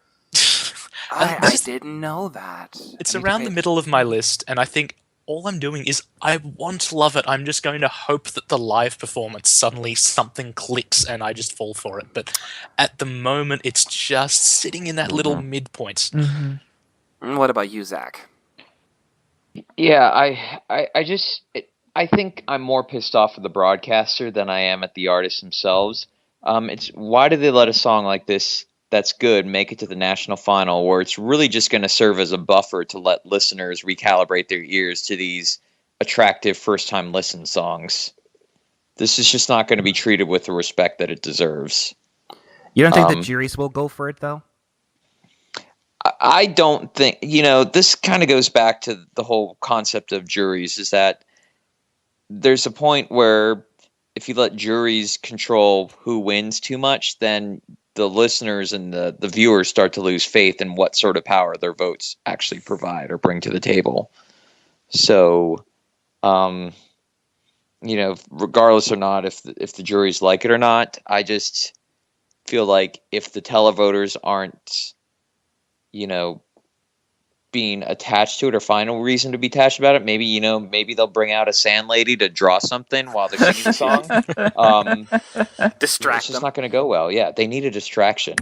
I didn't know that. It's around the middle of my list, and I think all I'm doing is I want to love it. I'm just going to hope that the live performance suddenly something clicks and I just fall for it. But at the moment, it's just sitting in that little midpoint. What about you, Zach? Yeah, I think I'm more pissed off at the broadcaster than I am at the artists themselves. It's why do they let a song like this that's good make it to the national final where it's really just going to serve as a buffer to let listeners recalibrate their ears to these attractive first-time listen songs? This is just not going to be treated with the respect that it deserves. You don't think the juries will go for it, though? I don't think, this kind of goes back to the whole concept of juries, is that there's a point where if you let juries control who wins too much, then the listeners and the viewers start to lose faith in what sort of power their votes actually provide or bring to the table. So, regardless or not, if the juries like it or not, I just feel like if the televoters aren't, being attached to it or find a reason to be attached about it, maybe they'll bring out a sand lady to draw something while they're singing the song. Distract It's just them. not going to go well. Yeah, they need a distraction.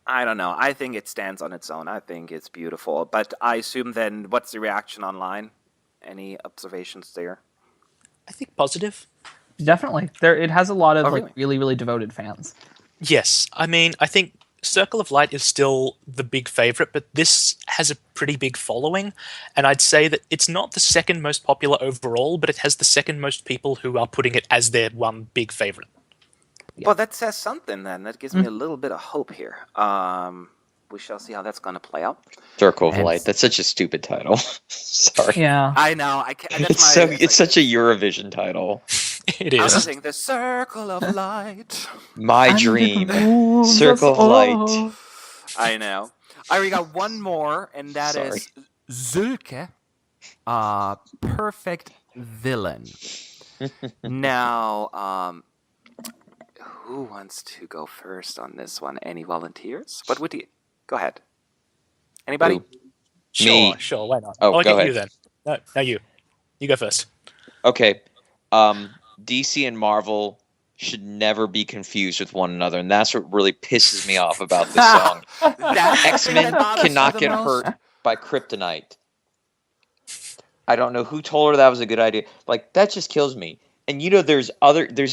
I don't know. I think it stands on its own. I think it's beautiful. But I assume then, what's the reaction online? Any observations there? I think positive. Definitely. It has a lot of really? really, really devoted fans. Yes. I mean, I think Circle of Light is still the big favorite, but this has a pretty big following, and I'd say that it's not the second most popular overall, but it has the second most people who are putting it as their one big favorite. Yeah. Well, that says something then. That gives me a little bit of hope here. We shall see how that's going to play out. Circle of Light. That's such a stupid title. Sorry. Yeah. I know. I can't, that's It's such a Eurovision title. It I was is. thinking the Circle of Light. My dream. Circle of Light. I know. I already got one more, and that is Zulke, Perfect Villain. Now, who wants to go first on this one? Any volunteers? What would you... Go ahead. Anybody? Sure, why not? Oh, I'll go get ahead. you then. No, you. You go first. Okay. DC and Marvel should never be confused with one another, and that's what really pisses me off about this song. X-Men cannot get hurt by kryptonite. I don't know who told her that was a good idea. That just kills me. And there's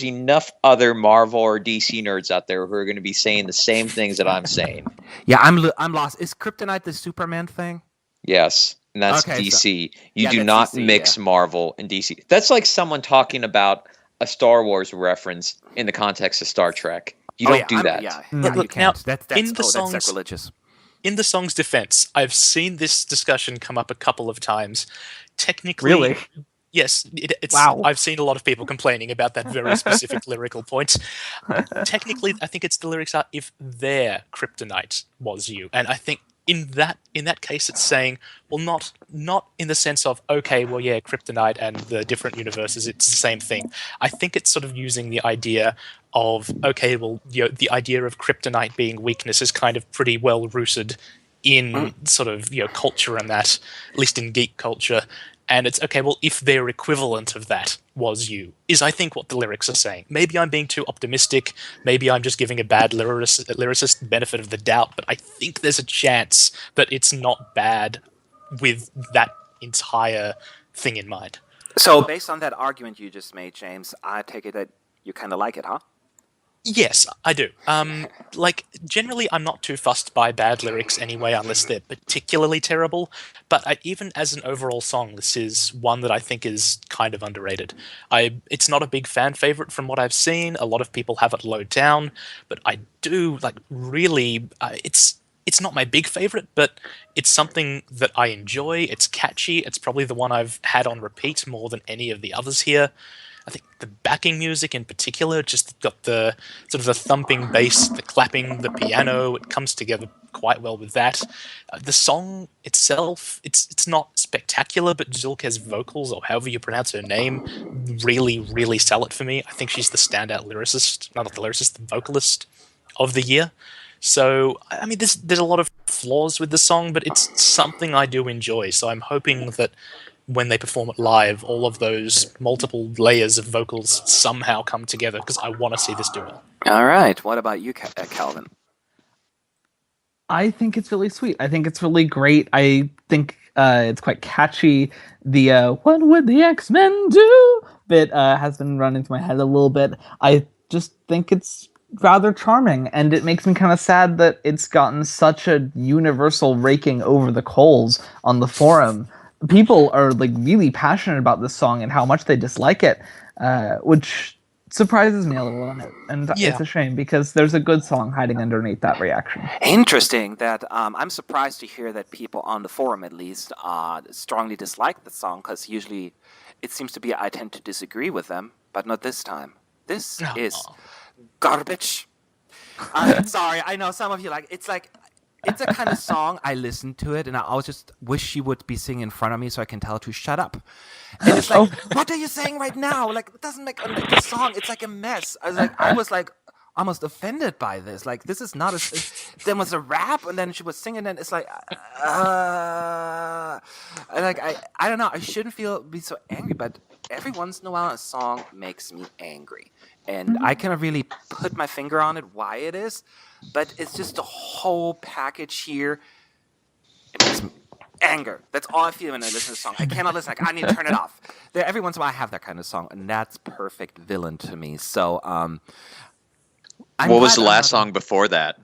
enough other Marvel or DC nerds out there who are going to be saying the same things that I'm saying. Yeah, I'm lost. Is kryptonite the Superman thing? Yes, and that's Okay, DC. so- You yeah, do that's not DC, mix yeah. Marvel and DC. That's like someone talking about a Star Wars reference in the context of Star Trek. You don't do that. Yeah, Look, you look, now, can't. That's in the that's songs- sacrilegious. In the song's defense, I've seen this discussion come up a couple of times. Technically, Really? yes, it's. Wow. I've seen a lot of people complaining about that very specific lyrical point. Technically, I think it's the lyrics are "if their kryptonite was you," and I think in that case, it's saying, well, not in the sense of okay, well, yeah, kryptonite and the different universes, it's the same thing. I think it's sort of using the idea of okay, well, the idea of kryptonite being weakness is kind of pretty well rooted in sort of culture and that, at least in geek culture. And it's okay, well, if their equivalent of that was you, is I think what the lyrics are saying. Maybe I'm being too optimistic. Maybe I'm just giving a bad lyricist benefit of the doubt, but I think there's a chance that it's not bad with that entire thing in mind. So, based on that argument you just made, James, I take it that you kind of like it, huh? Yes, I do. Generally, I'm not too fussed by bad lyrics anyway, unless they're particularly terrible. But even as an overall song, this is one that I think is kind of underrated. It's not a big fan favorite from what I've seen. A lot of people have it low down, but I do really. It's not my big favorite, but it's something that I enjoy. It's catchy. It's probably the one I've had on repeat more than any of the others here. I think the backing music in particular just got the sort of the thumping bass, the clapping, the piano. It comes together quite well with that. The song itself, it's not spectacular, but Zulke's vocals, or however you pronounce her name, really, really sell it for me. I think she's the standout lyricist, not the lyricist, the vocalist of the year. So, I mean, there's a lot of flaws with the song, but it's something I do enjoy. So I'm hoping that when they perform it live, all of those multiple layers of vocals somehow come together, because I want to see this do well. All right. What about you, Calvin? I think it's really sweet. I think it's really great. I think it's quite catchy. The "What would the X-Men do?" bit has been running through my head a little bit. I just think it's rather charming, and it makes me kind of sad that it's gotten such a universal raking over the coals on the forum. People are like really passionate about this song and how much they dislike it, which surprises me a little, and Yeah. it's a shame because there's a good song hiding underneath that reaction. Interesting that I'm surprised to hear that people on the forum, at least, strongly dislike the song, because usually it seems to be I tend to disagree with them, but not this time. This is garbage. Sorry, I know some of you it's a kind of song I listen to it and I always just wish she would be singing in front of me so I can tell her to shut up. And it's like, what are you saying right now? Like, it doesn't make the song. It's like a mess. I was almost offended by this. Like, this is not there was a rap and then she was singing and it's like, I don't know. I shouldn't be so angry, but every once in a while a song makes me angry. And I cannot really put my finger on it why it is, but it's just the whole package here. It makes me anger. That's all I feel when I listen to the song. I cannot listen. I need to turn it off. Every once in a while I have that kind of song, and that's Perfect Villain to me. So, what was the last song before that?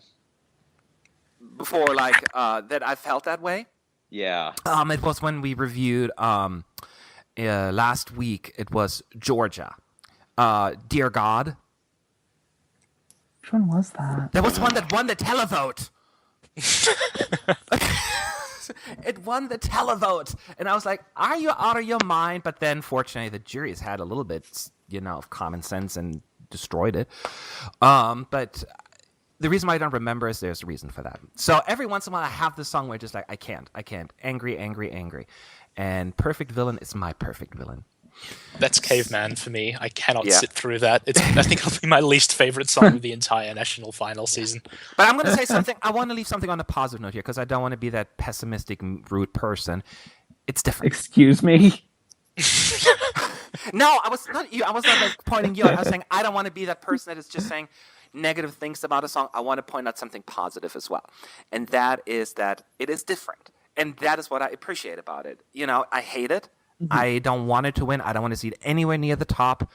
Before, that I felt that way? Yeah. It was when we reviewed, last week, it was Georgia. Dear God. Which one was that? There was one that won the televote. It won the televote. And I was like, are you out of your mind? But then, fortunately, the jury has had a little bit, of common sense and destroyed it. But the reason why I don't remember is there's a reason for that. So every once in a while, I have this song where it's just like, I can't. Angry, angry, angry. And Perfect Villain is my perfect villain. That's Caveman for me. I cannot sit through that. I think it'll be my least favorite song of the entire national final season. But I'm going to say something. I want to leave something on a positive note here because I don't want to be that pessimistic, rude person. It's different. Excuse me? No, I was not you. I was not pointing you out. I was saying I don't want to be that person that is just saying negative things about a song. I want to point out something positive as well. And that is that it is different. And that is what I appreciate about it. I hate it. Mm-hmm. I don't want it to win. I don't want to see it anywhere near the top.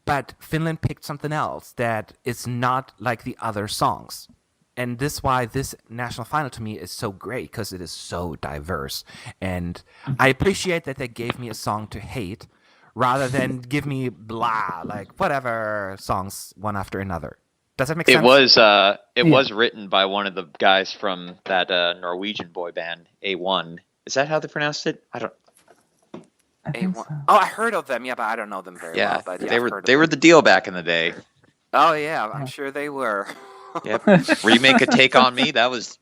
But Finland picked something else that is not like the other songs. And this is why this national final to me is so great, because it is so diverse. And I appreciate that they gave me a song to hate rather than give me blah, like whatever songs one after another. Does that make sense? It was written by one of the guys from that Norwegian boy band, A1. Is that how they pronounced it? I think so. Oh, I heard of them, but I don't know them very well. But they were the deal back in the day. Oh yeah, I'm sure they were. Yep. Remake a Take on Me. That was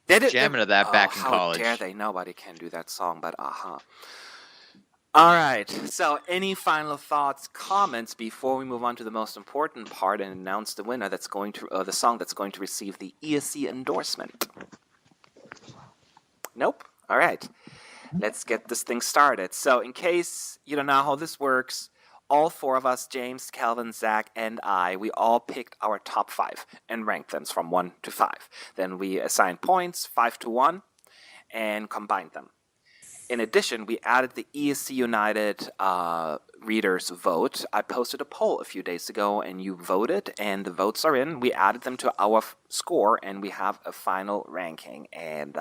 jamming to that back in college. How dare they? Nobody can do that song, but All right. So, any final thoughts, comments before we move on to the most important part and announce the winner? That's going to the song that's going to receive the ESC endorsement. Nope. All right. Let's get this thing started. So, in case you don't know how this works, all four of us, James, Calvin, Zach, and I, we all picked our top 5 and ranked them from 1 to 5. Then we assigned points 5 to 1 and combined them. In addition, we added the ESC United readers vote. I posted a poll a few days ago, and you voted, and the votes are in. We added them to our score, and we have a final ranking. And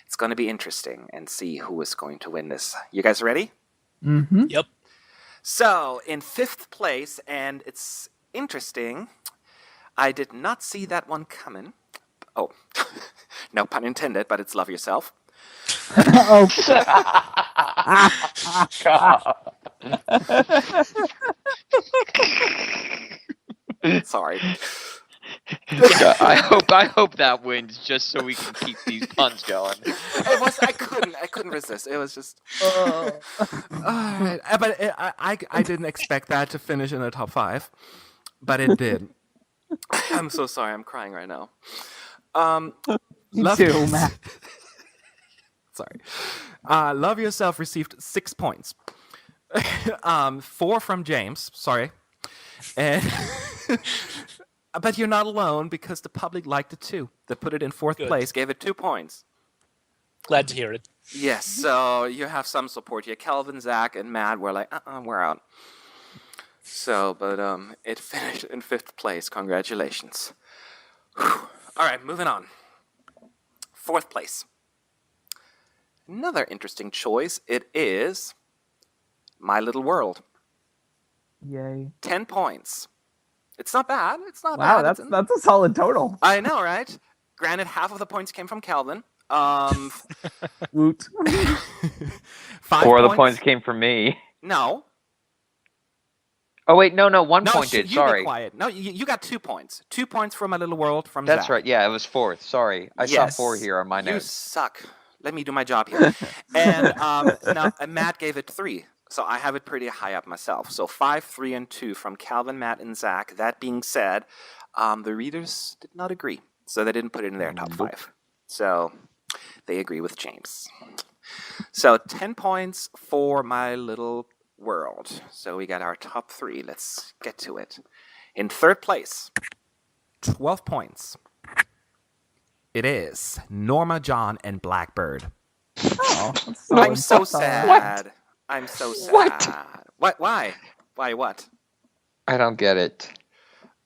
it's going to be interesting and see who is going to win this. You guys ready? Mm-hmm. Yep. So, in 5th place, and it's interesting, I did not see that one coming. Oh, no pun intended, but it's Love Yourself. Sorry. Yeah, I hope that wins just so we can keep these puns going. I couldn't resist. It was just. All right, but I didn't expect that to finish in the top 5, but it did. I'm so sorry. I'm crying right now. Me Love too, Matt. Sorry. Love Yourself received 6 points. 4 from James. Sorry. And but you're not alone because the public liked it too. They put it in 4th Good. place, gave it 2 points. Glad to hear it. Yes, so you have some support here. Kelvin, Zach, and Matt were like, we're out. So, but it finished in 5th place. Congratulations. Whew. All right, moving on. 4th place. Another interesting choice. It is My Little World. Yay! 10 points. It's not bad. It's not Wow, bad. that's a solid total. I know, right? Granted, half of the points came from Calvin. Woot. 5 4 of the points came from me. No. Oh wait, no, 1 No, point you did. be Sorry. quiet. No, you got 2 points. 2 points from My Little World from That's Zach. right. Yeah, it was 4th. Sorry, I saw 4 here on my You notes. suck. Let me do my job here. And now Matt gave it 3. So I have it pretty high up myself. So 5, 3, and 2 from Calvin, Matt, and Zach. That being said, the readers did not agree. So they didn't put it in their top 5. So they agree with James. So 10 points for My Little World. So we got our top 3. Let's get to it. In 3rd place, 12 points. It is Norma, John, and Blackbird. Oh, that's I'm so solid. sad. I'm so sad. What? Why? Why what? I don't get it.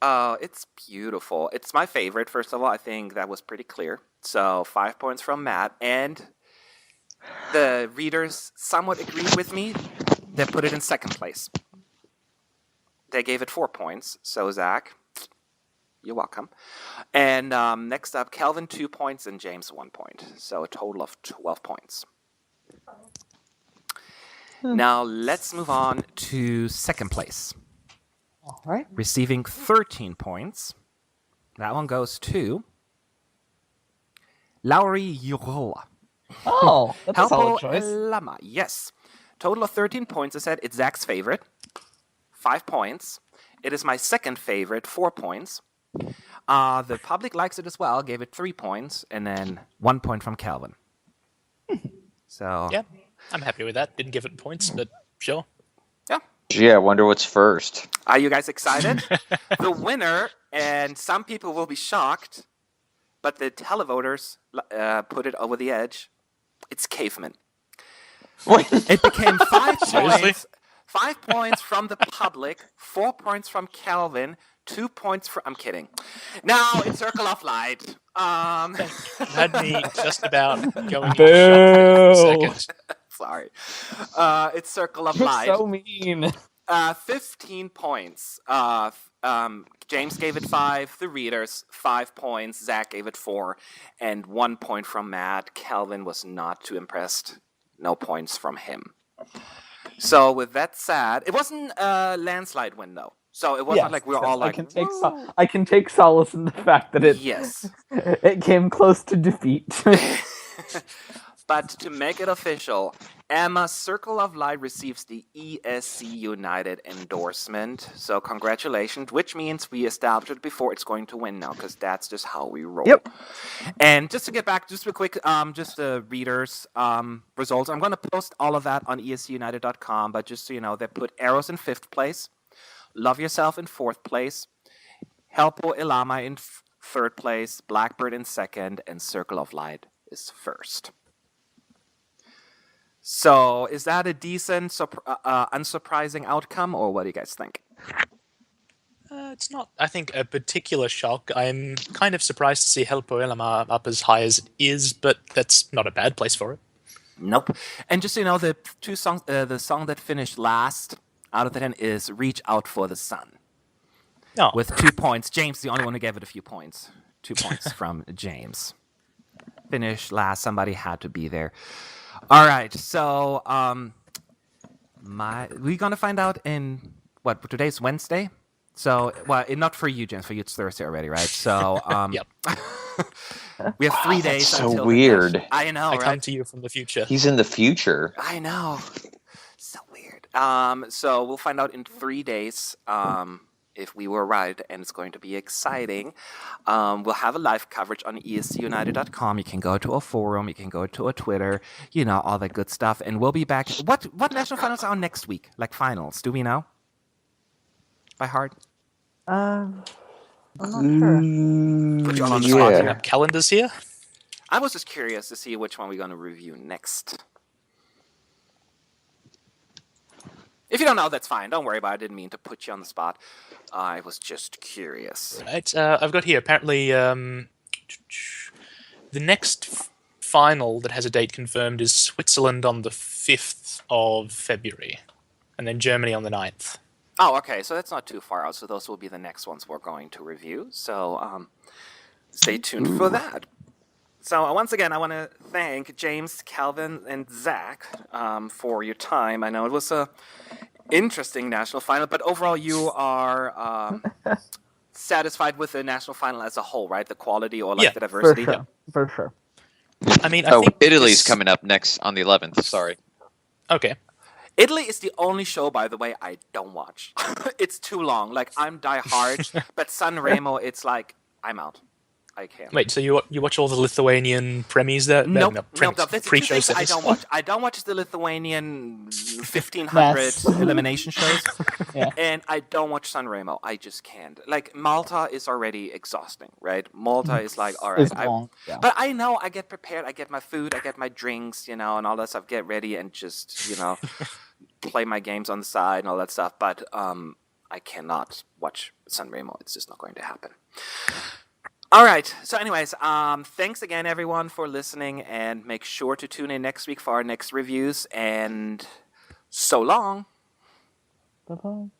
Oh, it's beautiful. It's my favorite. First of all, I think that was pretty clear. So 5 points from Matt. And the readers somewhat agreed with me. They put it in 2nd place. They gave it 4 points. So Zach, you're welcome. And next up, Kelvin 2 points and James 1 point. So a total of 12 points. Now let's move on to 2nd place. All right. Receiving 13 points. That one goes to Lauri Jurola. Oh, that's a solid Helpo choice. Lama. Yes. Total of 13 points. I said it's Zach's favorite. 5 points. It is my 2nd favorite. 4 points. The public likes it as well. Gave it 3 points. And then 1 point from Calvin. So. Yeah, I'm happy with that. Didn't give it points, but sure. Yeah. Gee, I wonder what's first. Are you guys excited? The winner, and some people will be shocked, but the televoters put it over the edge. It's Caveman. Wait. It became 5 Seriously? points. 5 points from the public, 4 points from Calvin, 2 points from... I'm kidding. Now it's Circle of Light. Had me just about going into shock for a second. Sorry. It's Circle of You're Light. so mean. 15 points. James gave it 5. The readers, 5 points. Zach gave it 4. And 1 point from Matt. Calvin was not too impressed. No points from him. So with that said, it wasn't a landslide win, though. So it wasn't like we were all like, I can take solace in the fact that yes. it came close to defeat. But to make it official, Emma Circle of Light receives the ESC United endorsement. So congratulations, which means we established it before it's going to win now, because that's just how we roll. Yep. And just to get back, just real quick, just the readers' results. I'm going to post all of that on escunited.com, but just so you know, they put Arrows in 5th place, Love Yourself in 4th place, Helpo Ilama in 3rd place, Blackbird in 2nd, and Circle of Light is 1st. So, is that a decent, unsurprising outcome, or what do you guys think? It's not, I think, a particular shock. I'm kind of surprised to see Helpo Elama up as high as it is, but that's not a bad place for it. Nope. And just so you know, the 2 songs, the song that finished last out of the 10 is "Reach Out for the Sun" No. with 2 points. James, the only one who gave it a few points. 2 points from James. Finished last. Somebody had to be there. All right. So We're gonna find out in what? Today's Wednesday. So, well, not for you, James. For you, it's Thursday already, right? So, Yep. we have 3 days so until weird. I know, I right? come to you from the future. He's in the future. I know. So weird. So we'll find out in 3 days if we were right, and it's going to be exciting. We'll have a live coverage on escunited.com. You can go to a forum, you can go to a Twitter, all that good stuff. And we'll be back. What national finals are next week? Like finals? Do we know? By heart? I'm not sure. Put you all on the Yeah. spot Marking here. up calendars here. I was just curious to see which one we're going to review next. If you don't know, that's fine. Don't worry about it. I didn't mean to put you on the spot. I was just curious. Right. I've got here, apparently, the next final that has a date confirmed is Switzerland on the 5th of February, and then Germany on the 9th. Oh, okay. So that's not too far out. So those will be the next ones we're going to review. So stay tuned for that. So once again, I want to thank James, Calvin, and Zach for your time. I know it was a interesting national final, but overall you are satisfied with the national final as a whole, right? The quality or like Yeah, the diversity? For sure. I mean, I think Italy's this- coming up next on the 11th. Sorry. Okay. Italy is the only show, by the way, I don't watch. It's too long. Like, I'm die-hard, but Sanremo, it's like, I'm out. I can't. Wait, so you watch all the Lithuanian premies there? Nope. Premies, That's the two pre-shows. things I don't watch. I don't watch the Lithuanian 1500 Yes. elimination shows, Yeah. and I don't watch Sanremo. I just can't. Like, Malta is already exhausting, right? Malta is like, all right. It's long. Yeah. But I know I get prepared. I get my food. I get my drinks, and all that stuff. Get ready and just, play my games on the side and all that stuff. But I cannot watch Sanremo. It's just not going to happen. All right. So anyways, thanks again, everyone, for listening. And make sure to tune in next week for our next reviews. And so long. Bye-bye.